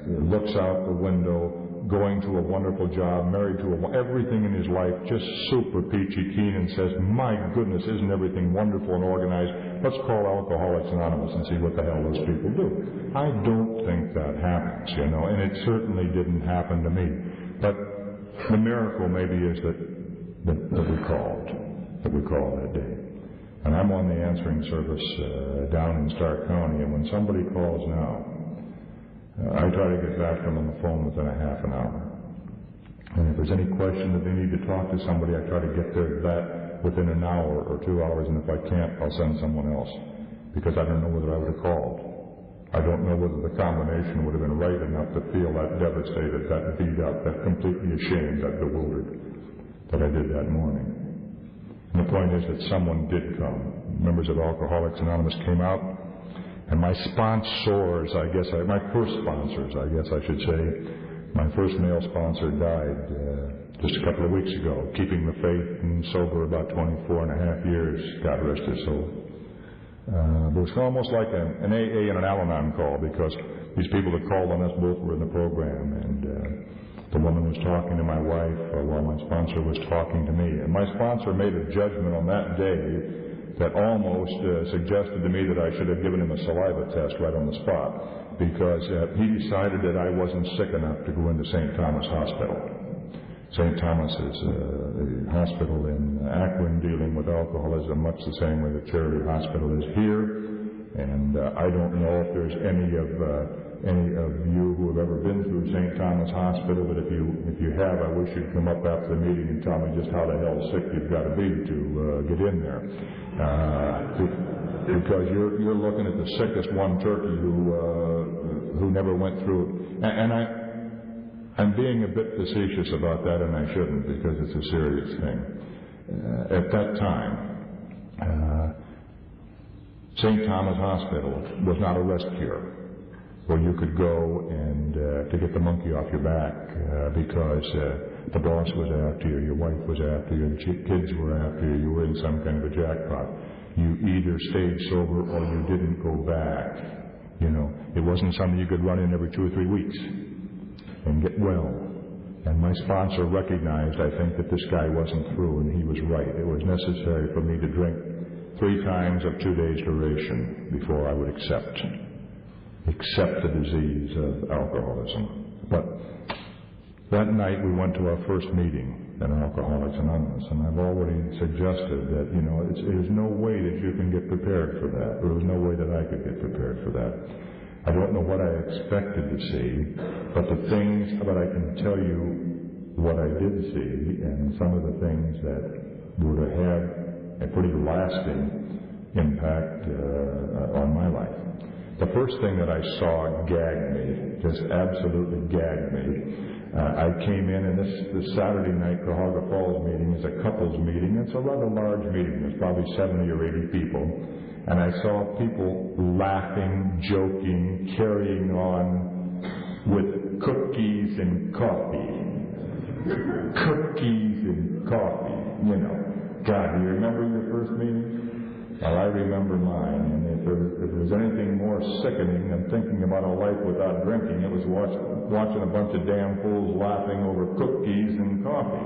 looks out the window, going to a wonderful job, married to everything in his life, just super peachy keen, and says, my goodness, isn't everything wonderful and organized? Let's call Alcoholics Anonymous and see what the hell those people do. I don't think that happens, you know, and it certainly didn't happen to me. But the miracle maybe is that we called that day. And I'm on the answering service down in Stark County, and when somebody calls now, I try to get back to them on the phone within a half an hour. And if there's any question that they need to talk to somebody, I try to get there that within an hour or 2 hours, and if I can't, I'll send someone else, because I don't know whether I would have called. I don't know whether the combination would have been right enough to feel that devastated, that beat up, that completely ashamed, that bewildered that I did that morning. And the point is that someone did come. Members of Alcoholics Anonymous came out, and my sponsors, my first sponsors, I guess I should say, my first male sponsor died just a couple of weeks ago, keeping the faith and sober about 24 and a half years, God rest his soul. It was almost like an AA and an Al-Anon call, because these people that called on us both were in the program, and the woman was talking to my wife while my sponsor was talking to me. And my sponsor made a judgment on that day that almost suggested to me that I should have given him a saliva test right on the spot, because he decided that I wasn't sick enough to go into St. Thomas Hospital. St. Thomas is a hospital in Akron dealing with alcoholism, much the same way the Charity Hospital is here. And I don't know if there's any of you who have ever been through St. Thomas Hospital, but if you have, I wish you'd come up after the meeting and tell me just how the hell sick you've got to be to get in there. Because you're looking at the sickest one turkey who never went through it. And I'm being a bit facetious about that, and I shouldn't, because it's a serious thing. At that time, St. Thomas Hospital was not a rest cure where you could go and to get the monkey off your back because the boss was after you, your wife was after you, the kids were after you, you were in some kind of a jackpot. You either stayed sober or you didn't go back. You know, it wasn't something you could run in every 2 or 3 weeks and get well. And my sponsor recognized, I think, that this guy wasn't through, and he was right. It was necessary for me to drink 3 times of 2 days' duration before I would accept the disease of alcoholism. But that night we went to our first meeting in Alcoholics Anonymous, and I've already suggested that, you know, there's no way that you can get prepared for that. There was no way that I could get prepared for that. I don't know what I expected to see, but I can tell you what I did see and some of the things that would have had a pretty lasting impact on my life. The first thing that I saw gagged me, just absolutely gagged me. I came in, and this Saturday night Cuyahoga Falls meeting is a couples meeting. It's a rather large meeting. There's probably 70 or 80 people. And I saw people laughing, joking, carrying on with cookies and coffee. Cookies and coffee, you know. God, do you remember your first meeting? Well, I remember mine, and if there was anything more sickening than thinking about a life without drinking, it was watching a bunch of damn fools laughing over cookies and coffee.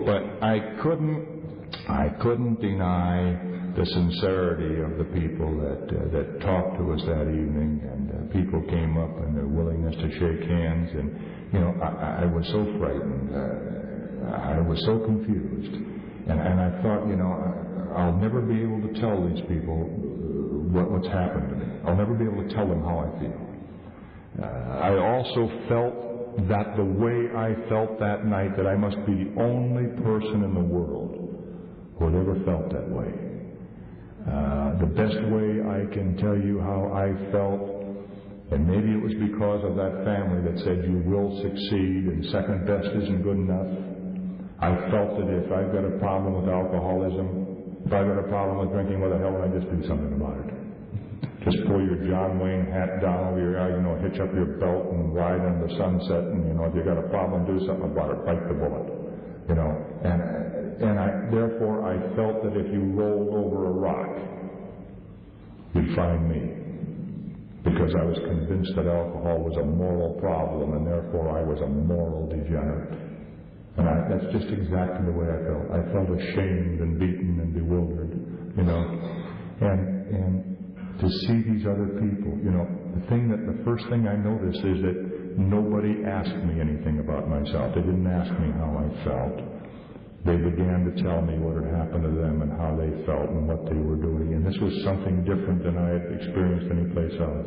But I couldn't deny the sincerity of the people that talked to us that evening, and people came up and their willingness to shake hands, and you know, I was so frightened, I was so confused, and I thought, you know, I'll never be able to tell these people what's happened to me. I'll never be able to tell them how I feel. I also felt that the way I felt that night, that I must be the only person in the world who had ever felt that way. The best way I can tell you how I felt, and maybe it was because of that family that said you will succeed and second best isn't good enough. I felt that if I've got a problem with alcoholism, if I've got a problem with drinking, why the hell would I just do something about it? Just pull your John Wayne hat down over your eye, you know, hitch up your belt and ride into the sunset, and, you know, if you've got a problem, do something about it, bite the bullet, you know. And therefore I felt that if you rolled over a rock, you'd find me. Because I was convinced that alcohol was a moral problem, and therefore I was a moral degenerate. And that's just exactly the way I felt. I felt ashamed and beaten and bewildered, you know. And to see these other people, you know, the first thing I noticed is that nobody asked me anything about myself. They didn't ask me how I felt. They began to tell me what had happened to them and how they felt and what they were doing. And this was something different than I had experienced anyplace else.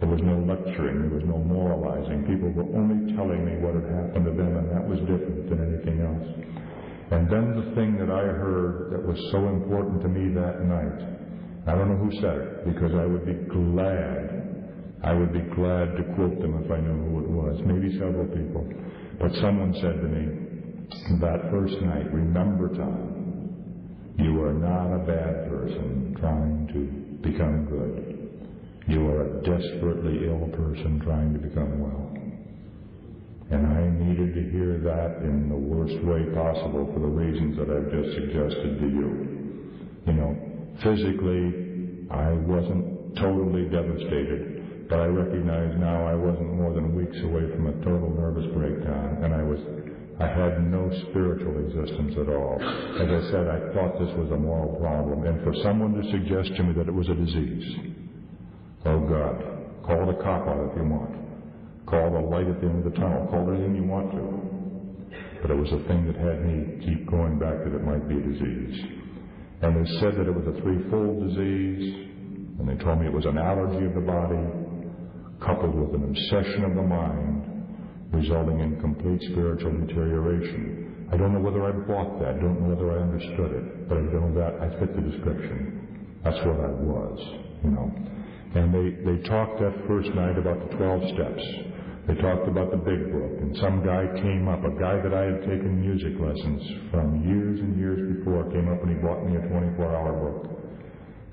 There was no lecturing. There was no moralizing. People were only telling me what had happened to them, and that was different than anything else. And then the thing that I heard that was so important to me that night, I don't know who said it, because I would be glad to quote them if I knew who it was, maybe several people. But someone said to me that first night, remember, Tom, you are not a bad person trying to become good. You are a desperately ill person trying to become well. And I needed to hear that in the worst way possible for the reasons that I've just suggested to you. You know, physically, I wasn't totally devastated, but I recognize now I wasn't more than weeks away from a total nervous breakdown, and I had no spiritual existence at all. As I said, I thought this was a moral problem, and for someone to suggest to me that it was a disease, oh God, call the cop on it if you want. Call the light at the end of the tunnel. Call it anything you want to. But it was a thing that had me keep going back that it might be a disease. And they said that it was a threefold disease, and they told me it was an allergy of the body, coupled with an obsession of the mind, resulting in complete spiritual deterioration. I don't know whether I bought that. I don't know whether I understood it. But I know that I fit the description. That's what I was, you know. And they talked that first night about the 12 steps. They talked about the big book. And some guy came up, a guy that I had taken music lessons from years and years before, came up and he bought me a 24-hour book.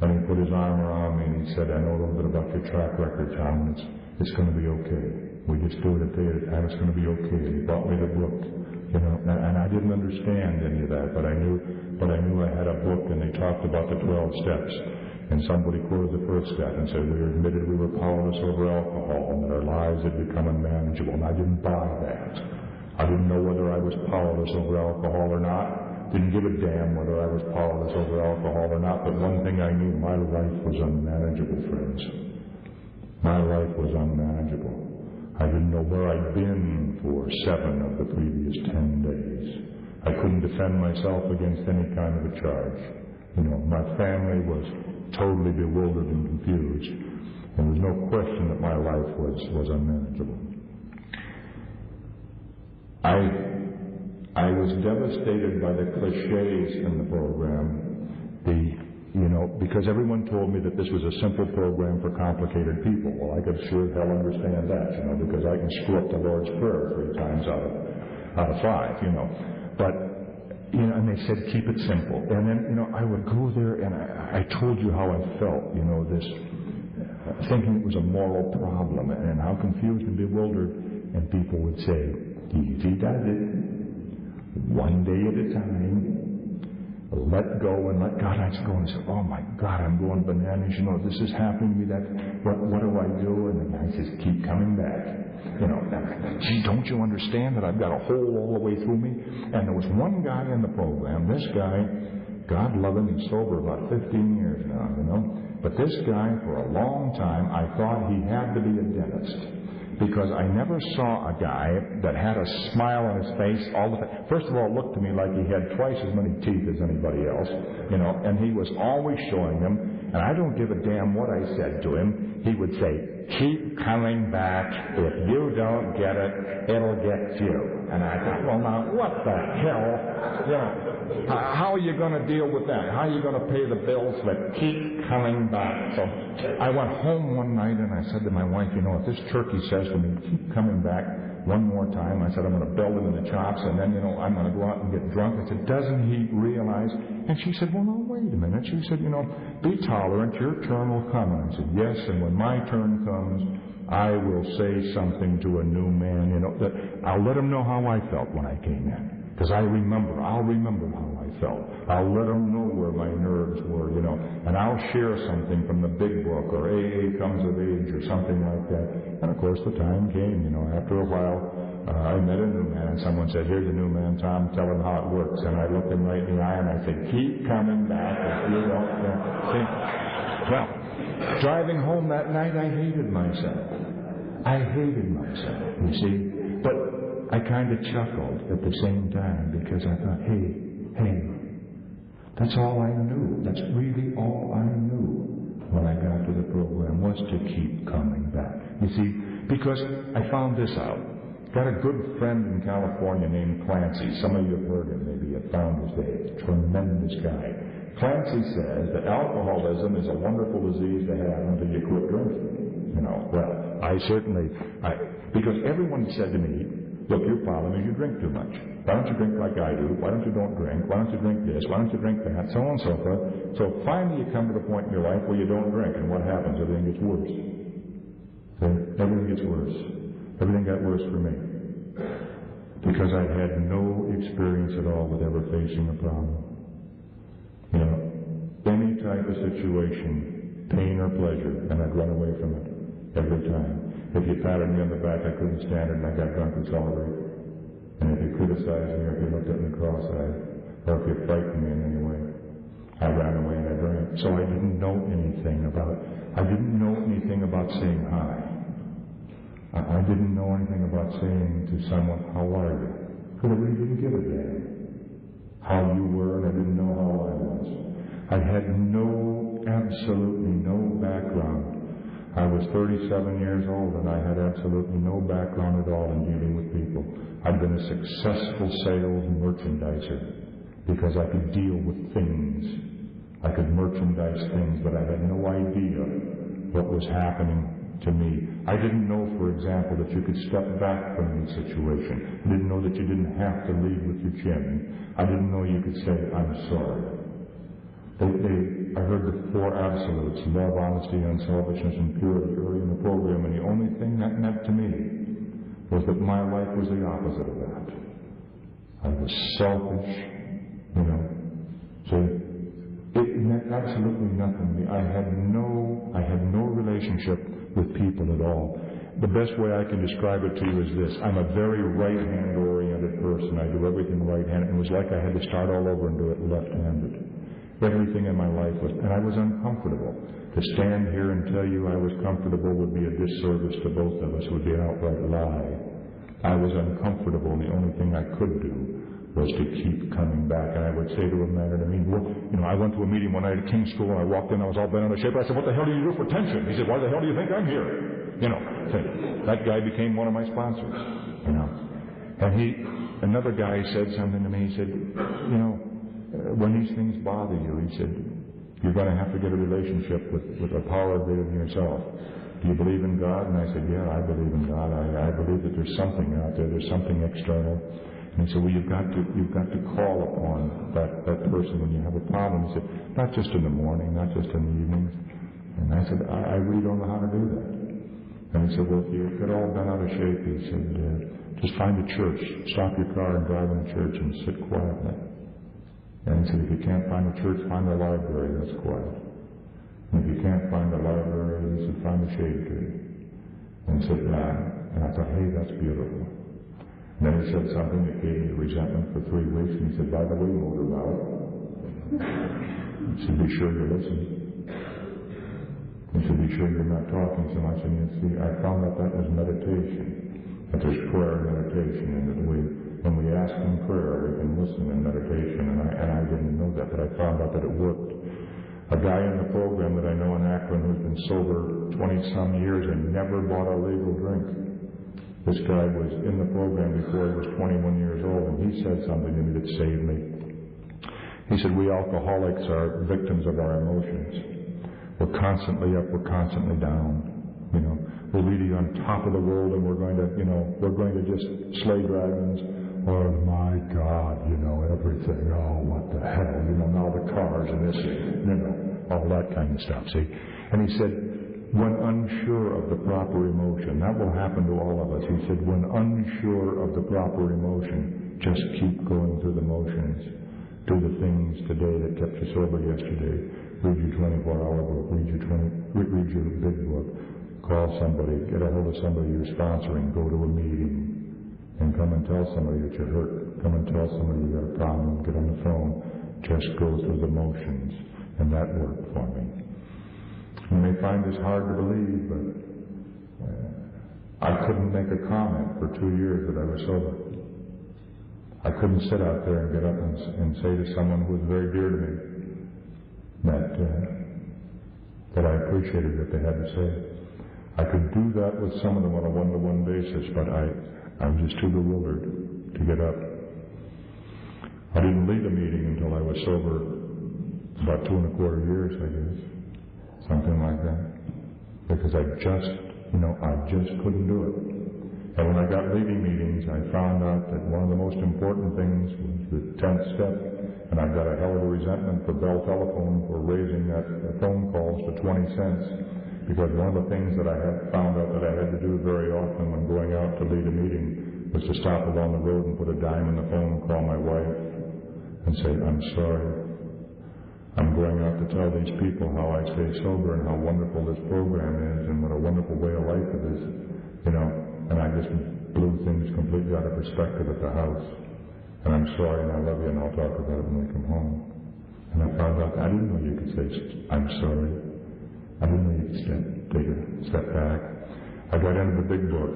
And he put his arm around me and he said, I know a little bit about your track record, Tom, and it's going to be okay. We just do it a day at a time. It's going to be okay. And he bought me the book, you know, and I didn't understand any of that, but I knew I had a book, and they talked about the 12 steps. And somebody quoted the first step and said we admitted we were powerless over alcohol and that our lives had become unmanageable. And I didn't buy that. I didn't know whether I was powerless over alcohol or not. Didn't give a damn whether I was powerless over alcohol or not. But one thing I knew, my life was unmanageable, friends. My life was unmanageable. I didn't know where I'd been for 7 of the previous 10 days. I couldn't defend myself against any kind of a charge. You know, my family was totally bewildered and confused. And there's no question that my life was unmanageable. I I was devastated by the cliches in the program. Because everyone told me that this was a simple program for complicated people. Well, I could sure hell understand that, because I can screw up the Lord's Prayer 3 times out of 5, But, and they said, keep it simple. And then, I would go there and I told you how I felt, this thinking it was a moral problem and how confused and bewildered. And people would say, easy does it. One day at a time. Let go and let God. I go and say, oh my God, I'm going bananas. This is happening to me. What do I do? And the guy says, keep coming back. Gee, don't you understand that I've got a hole all the way through me? And there was one guy in the program. This guy, God love him, he's sober about 15 years now, But this guy, for a long time, I thought he had to be a dentist. Because I never saw a guy that had a smile on his face all the time. First of all, it looked to me like he had twice as many teeth as anybody else, and he was always showing them. And I don't give a damn what I said to him. He would say, keep coming back. If you don't get it, it'll get you. And I thought, well, now, what the hell? How are you going to deal with that? How are you going to pay the bills? But keep coming back. So I went home one night and I said to my wife, if this turkey says to me, keep coming back one more time, I said, I'm going to belt him in the chops, and then, I'm going to go out and get drunk. I said, doesn't he realize? And she said, well, no, wait a minute. She said, be tolerant. Your turn will come. And I said, yes, and when my turn comes, I will say something to a new man, that I'll let him know how I felt when I came in. Because I'll remember how I felt. I'll let them know where my nerves were, and I'll share something from the big book or AA Comes of Age or something like that. And of course the time came, after a while I met a new man and someone said, here's a new man, Tom, tell him how it works. And I looked him right in the eye and I said, keep coming back if you don't see. Well, driving home that night I hated myself. You see. But I kind of chuckled at the same time because I thought, hey, that's all I knew. That's really all I knew when I got to the program was to keep coming back. You see, because I found this out. Got a good friend in California named Clancy. Some of you have heard him maybe at Founders Day. Tremendous guy. Clancy says that alcoholism is a wonderful disease to have until you quit drinking. Well, because everyone said to me, look, your problem is you drink too much. Why don't you drink like I do? Why don't you don't drink? Why don't you drink this? Why don't you drink that? So on and so forth. So finally you come to the point in your life where you don't drink, and what happens? Everything gets worse. So everything gets worse. Everything got worse for me. Because I had no experience at all with ever facing a problem. Any type of situation, pain or pleasure, and I'd run away from it every time. If you patted me on the back, I couldn't stand it, and I got drunk and celebrated. And if you criticized me, or if you looked at me cross-eyed, or if you frightened me in any way, I ran away and I drank. So I didn't know anything about saying hi. I didn't know anything about saying to someone, how are you? Because I really didn't give a damn how you were, and I didn't know how I was. I had absolutely no background. I was 37 years old, and I had absolutely no background at all in dealing with people. I'd been a successful sales merchandiser because I could deal with things. I could merchandise things, but I had no idea what was happening to me. I didn't know, for example, that you could step back from the situation. I didn't know that you didn't have to lead with your chin. I didn't know you could say, I'm sorry. I heard the 4 absolutes, love, honesty, unselfishness, and purity early in the program, and the only thing that meant to me was that my life was the opposite of that. I was selfish, So it meant absolutely nothing to me. I had no relationship with people at all. The best way I can describe it to you is this. I'm a very right-hand oriented person. I do everything right-handed. It was like I had to start all over and do it left-handed. Everything in my life was, and I was uncomfortable. To stand here and tell you I was comfortable would be a disservice to both of us, would be an outright lie. I was uncomfortable, and the only thing I could do was to keep coming back. And I would say to a man, I went to a meeting one night at King's School, and I walked in, I was all bent out of shape. I said, what the hell do you do for tension? He said, why the hell do you think I'm here? That guy became one of my sponsors, And another guy said something to me. He said, you know, when these things bother you, he said, you're going to have to get a relationship with a power greater than yourself. Do you believe in God? And I said, yeah, I believe in God. I believe that there's something out there. There's something external. And he said, well, you've got to call upon that person when you have a problem. He said, not just in the morning, not just in the evenings. And I said, I really don't know how to do that. And he said, well, if you get all bent out of shape, he said, just find a church. Stop your car and drive in a church and sit quietly. And he said, if you can't find a church, find a library that's quiet. And if you can't find a library, he said, find a shade tree. And he said, and I thought, hey, that's beautiful. And then he said something that gave me resentment for 3 weeks, and he said, by the way, motor mouth, he said, be sure you listen. He said, be sure you're not talking so much. And you see, I found out that was meditation, that there's prayer and meditation, and that when we ask in prayer, we can listen in meditation, and I didn't know that, but I found out that it worked. A guy in the program that I know in Akron who's been sober 20-some years and never bought a legal drink. This guy was in the program before he was 21 years old, and he said something to me that saved me. He said, we alcoholics are victims of our emotions. We're constantly up, we're constantly down. You know, we're really on top of the world, and we're going to just slay dragons. Oh my God, you know, everything. Oh, what the hell? You know, now the cars and this, you know, all that kind of stuff. See, and he said, when unsure of the proper emotion, that will happen to all of us. He said, when unsure of the proper emotion, just keep going through the motions. Do the things today that kept you sober yesterday. Read your 24-hour book. Read your big book. Call somebody. Get a hold of somebody you're sponsoring. Go to a meeting. And come and tell somebody that you're hurt. Come and tell somebody you got a problem. Get on the phone. Just go through the motions. And that worked for me. You may find this hard to believe, but I couldn't make a comment for 2 years that I was sober. I couldn't sit out there and get up and say to someone who was very dear to me that I appreciated what they had to say. I could do that with some of them on a one-to-one basis, but I was just too bewildered to get up. I didn't lead a meeting until I was sober about 2¼ years, I guess. Something like that. Because I just couldn't do it. And when I got leading meetings, I found out that one of the most important things was the 10th step. And I got a hell of a resentment for Bell Telephone for raising that phone calls to 20 cents. Because one of the things that I had found out that I had to do very often when going out to lead a meeting was to stop along the road and put a dime in the phone, call my wife, and say, I'm sorry. I'm going out to tell these people how I stay sober and how wonderful this program is and what a wonderful way of life it is, you know. And I just blew things completely out of perspective at the house. And I'm sorry and I love you and I'll talk about it when we come home. And I found out I didn't know you could say, I'm sorry. I didn't know you could take a step back. I got into the big book.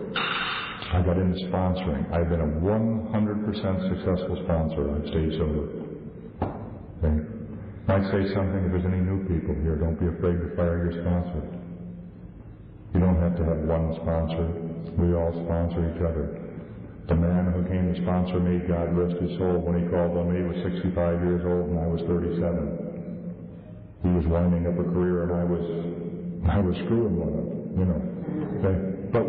I got into sponsoring. I've been a 100% successful sponsor. I've stayed sober. Okay? Might say something if there's any new people here. Don't be afraid to fire your sponsor. You don't have to have one sponsor. We all sponsor each other. The man who came to sponsor me, God rest his soul, when he called on me, was 65 years old and I was 37. He was winding up a career and I was screwing one up, you know. Okay? But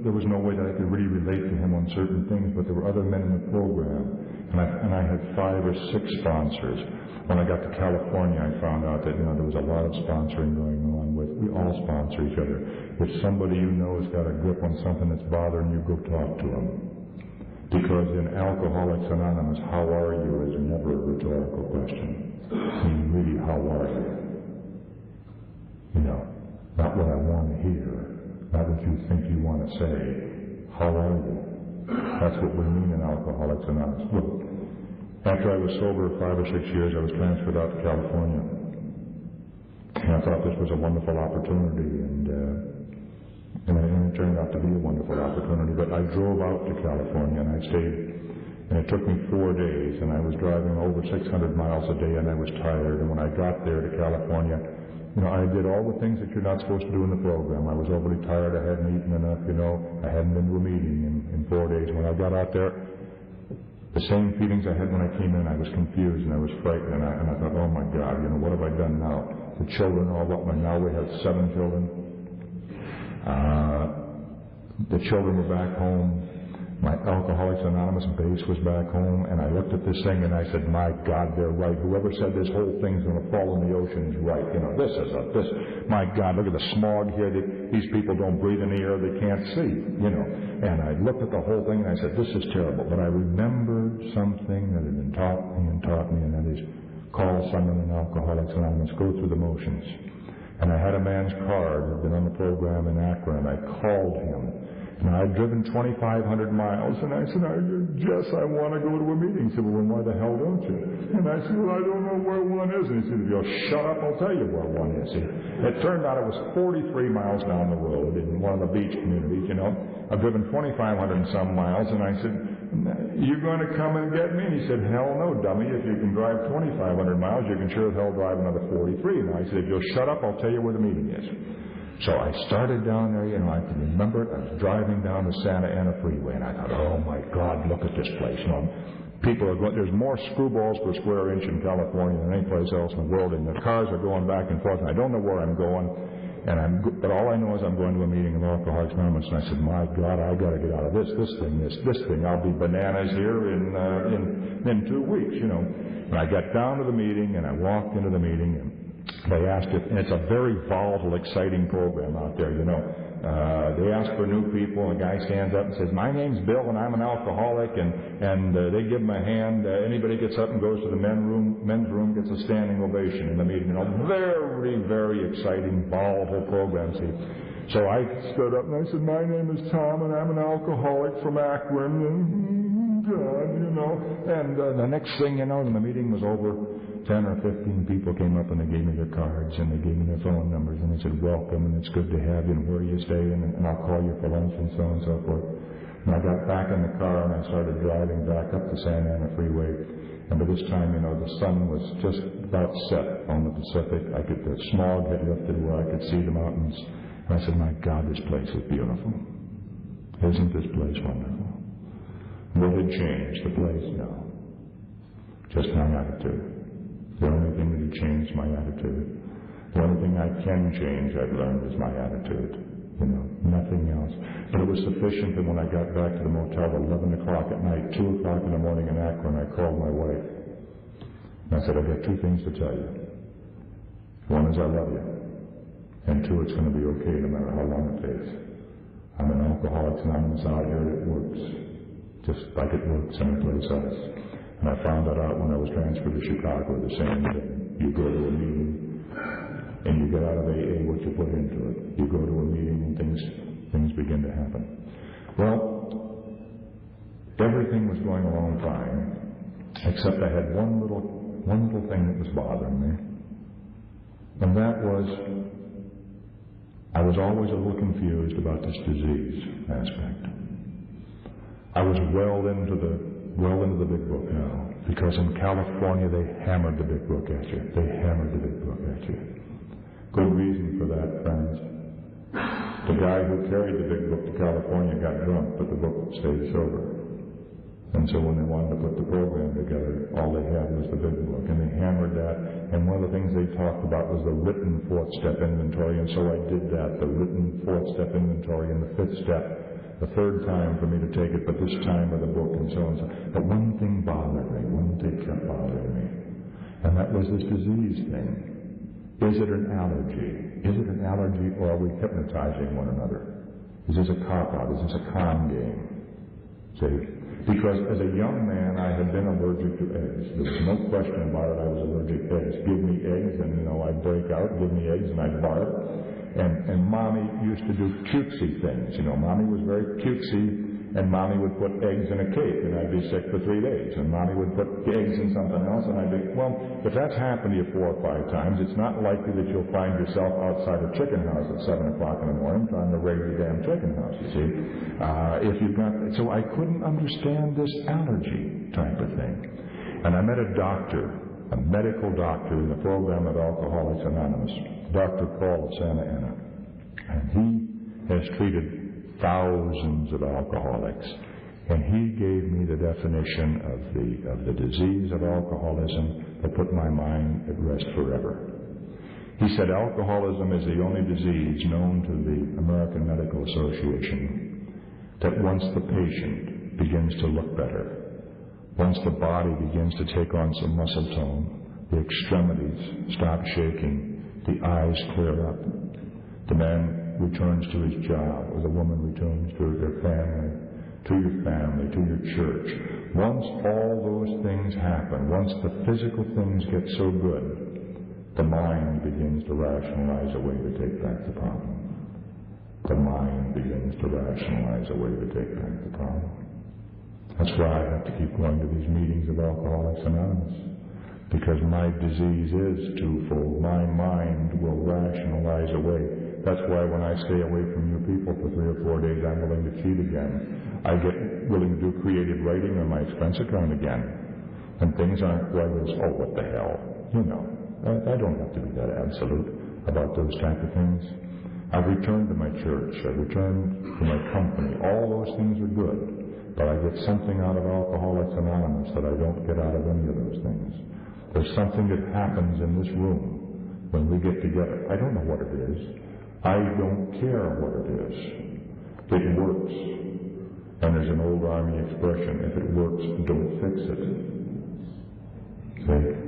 there was no way that I could really relate to him on certain things, but there were other men in the program. And I had 5 or 6 sponsors. When I got to California, I found out that, you know, there was a lot of sponsoring going on we all sponsor each other. If somebody you know has got a grip on something that's bothering you, go talk to them. Because in Alcoholics Anonymous, how are you is never a rhetorical question. I mean, really, how are you? You know, not what I want to hear, not what you think you want to say. How are you? That's what we mean in Alcoholics Anonymous. Look, after I was sober 5 or 6 years, I was transferred out to California. And I thought this was a wonderful opportunity, and it turned out to be a wonderful opportunity. But I drove out to California, and I stayed, and it took me 4 days, and I was driving over 600 miles a day, and I was tired. And when I got there to California, I did all the things that you're not supposed to do in the program. I was overly tired. I hadn't eaten enough, I hadn't been to a meeting in 4 days. When I got out there, the same feelings I had when I came in. I was confused and I was frightened, and I thought, oh my God, what have I done now? The children all up, and now we have 7 children. The children were back home. My Alcoholics Anonymous base was back home, and I looked at this thing and I said, my God, they're right. Whoever said this whole thing's going to fall in the ocean is right. My God, look at the smog here. These people don't breathe in the air they can't see, And I looked at the whole thing and I said, this is terrible. But I remembered something that had been taught me, and that is, call someone in Alcoholics Anonymous, go through the motions. And I had a man's card who'd been on the program in Akron, and I called him. And I'd driven 2,500 miles, and I said, Jess, I want to go to a meeting. He said, well, why the hell don't you? And I said, well, I don't know where one is. And he said, if you'll shut up, I'll tell you where one is. It turned out it was 43 miles down the road in one of the beach communities, I've driven 2,500 and some miles, and I said, you going to come and get me? And he said, hell no, dummy. If you can drive 2,500 miles, you can sure as hell drive another 43. And I said, if you'll shut up, I'll tell you where the meeting is. So I started down there, I can remember it. I was driving down the Santa Ana Freeway, and I thought, oh my God, look at this place. People are going, there's more screwballs per square inch in California than any place else in the world, and the cars are going back and forth, and I don't know where I'm going, but all I know is I'm going to a meeting of Alcoholics Anonymous, and I said, my God, I got to get out of this thing. I'll be bananas here in 2 weeks, And I got down to the meeting, and I walked into the meeting, and they asked if, and it's a very volatile, exciting program out there, They ask for new people, and a guy stands up and says, my name's Bill, and I'm an alcoholic, and they give him a hand. Anybody gets up and goes to the men's room gets a standing ovation in the meeting. Very, very exciting, volatile program, see. So I stood up and I said, my name is Tom, and I'm an alcoholic from Akron, and the next thing when the meeting was over, 10 or 15 people came up and they gave me their cards and they gave me their phone numbers and they said, welcome, and it's good to have you, and where are you staying, and I'll call you for lunch, and so on and so forth. And I got back in the car and I started driving back up the Santa Ana Freeway, and by this time, the sun was just about set on the Pacific. The smog had lifted where I could see the mountains, and I said, my God, this place is beautiful. Isn't this place wonderful? What had changed the place? No. Just my attitude. The only thing that had changed my attitude. The only thing I can change, I've learned, is my attitude. Nothing else. But it was sufficient that when I got back to the motel at 11 o'clock at night, 2 o'clock in the morning in Akron, I called my wife. And I said, I've got 2 things to tell you. One is I love you. And 2, it's going to be okay no matter how long it takes. I'm an Alcoholics Anonymous out here. It works. Just like it works anyplace else. And I found that out when I was transferred to Chicago, the same thing. You go to a meeting, and you get out of AA what you put into it. You go to a meeting, and things begin to happen. Well, everything was going along fine, except I had one little thing that was bothering me. And that was, I was always a little confused about this disease aspect. I was well into the big book now, because in California they hammered the big book at you. Good reason for that, friends. The guy who carried the big book to California got drunk, but the book stayed sober. And so when they wanted to put the program together, all they had was the big book, and they hammered that. And one of the things they talked about was the written 4th step inventory, and so I did that, the written 4th step inventory, and the 5th step, the 3rd time for me to take it, but this time with the book, and so on. But one thing bothered me, one thing kept bothering me, and that was this disease thing. Is it an allergy? Is it an allergy, or are we hypnotizing one another? Is this a cop-out? Is this a con game? See? Because as a young man, I had been allergic to eggs. There was no question about it. I was allergic to eggs. Give me eggs, and I'd break out. Give me eggs, and I'd bark. And Mommy used to do cutesy things. Mommy was very cutesy, and Mommy would put eggs in a cake, and I'd be sick for 3 days. And Mommy would put eggs in something else, and I'd be, well, if that's happened to you 4 or 5 times, it's not likely that you'll find yourself outside a chicken house at 7 o'clock in the morning trying to raid the damn chicken house, you see. So I couldn't understand this allergy type of thing. And I met a doctor, a medical doctor in the program of Alcoholics Anonymous. Dr. Paul of Santa Ana, and he has treated thousands of alcoholics, and he gave me the definition of the disease of alcoholism that put my mind at rest forever. He said alcoholism is the only disease known to the American Medical Association that once the patient begins to look better, once the body begins to take on some muscle tone, the extremities stop shaking, the eyes clear up, the man returns to his job, or the woman returns to their family, to your family, to your church. Once all those things happen, once the physical things get so good, the mind begins to rationalize a way to take back the problem. The mind begins to rationalize a way to take back the problem. That's why I have to keep going to these meetings of Alcoholics Anonymous, because my disease is twofold. My mind will rationalize a way. That's why when I stay away from you people for 3 or 4 days, I'm willing to cheat again. I get willing to do creative writing on my expense account again. And things aren't quite as, oh, what the hell, you know. I don't have to be that absolute about those type of things. I've returned to my church. I've returned to my company. All those things are good. But I get something out of Alcoholics Anonymous that I don't get out of any of those things. There's something that happens in this room when we get together. I don't know what it is. I don't care what it is. It works. And there's an old Army expression, if it works, don't fix it. See?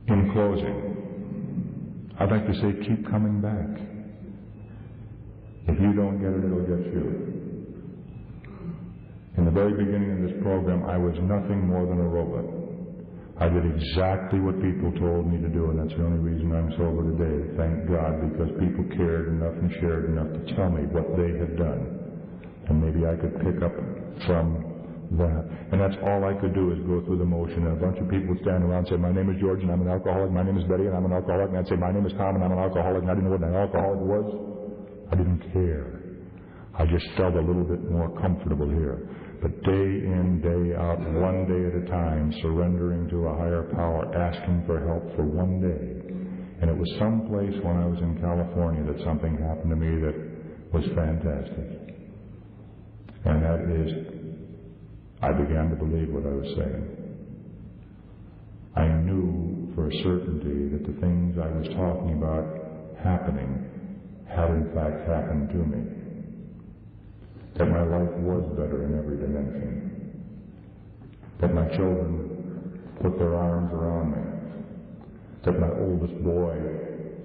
In closing, I'd like to say keep coming back. If you don't get it, it'll get you. In the very beginning of this program, I was nothing more than a robot. I did exactly what people told me to do, and that's the only reason I'm sober today. Thank God, because people cared enough and shared enough to tell me what they had done. And maybe I could pick up from that. And that's all I could do is go through the motion. And a bunch of people would stand around and say, my name is George and I'm an alcoholic. My name is Betty and I'm an alcoholic. And I'd say, my name is Tom and I'm an alcoholic. And I didn't know what an alcoholic was. I didn't care. I just felt a little bit more comfortable here. But day in, day out, one day at a time, surrendering to a higher power, asking for help for one day. And it was someplace when I was in California that something happened to me that was fantastic. And that is, I began to believe what I was saying. I knew for a certainty that the things I was talking about happening had in fact happened to me. That my life was better in every dimension. That my children put their arms around me. That my oldest boy,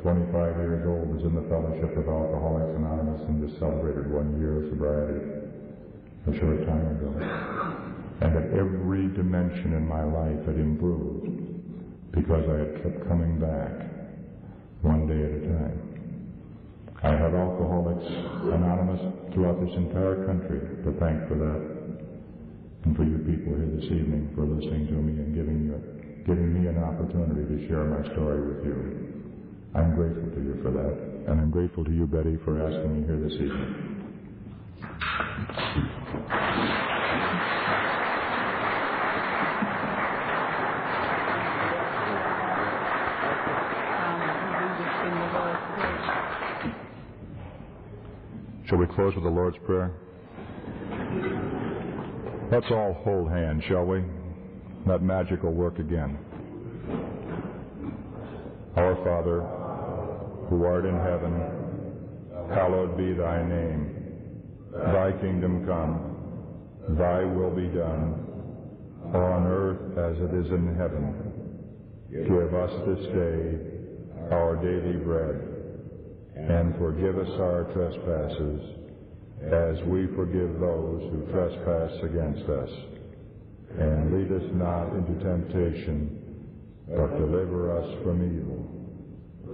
25 years old, is in the fellowship of Alcoholics Anonymous and just celebrated 1 year of sobriety a short time ago. And that every dimension in my life had improved because I had kept coming back one day at a time. I have Alcoholics Anonymous throughout this entire country to thank for that, and for you people here this evening for listening to me and giving me an opportunity to share my story with you. I'm grateful to you for that, and I'm grateful to you, Betty, for asking me here this evening. Shall we close with the Lord's Prayer? Let's all hold hands, shall we? That magic will work again. Our Father, who art in heaven, hallowed be thy name. Thy kingdom come, thy will be done, on earth as it is in heaven. Give us this day our daily bread, and forgive us our trespasses, as we forgive those who trespass against us. And lead us not into temptation, but deliver us from evil.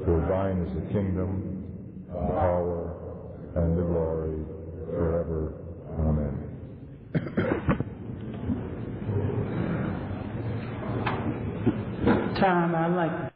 For thine is the kingdom, the power, and the glory, forever. Amen.
Tom, I'd like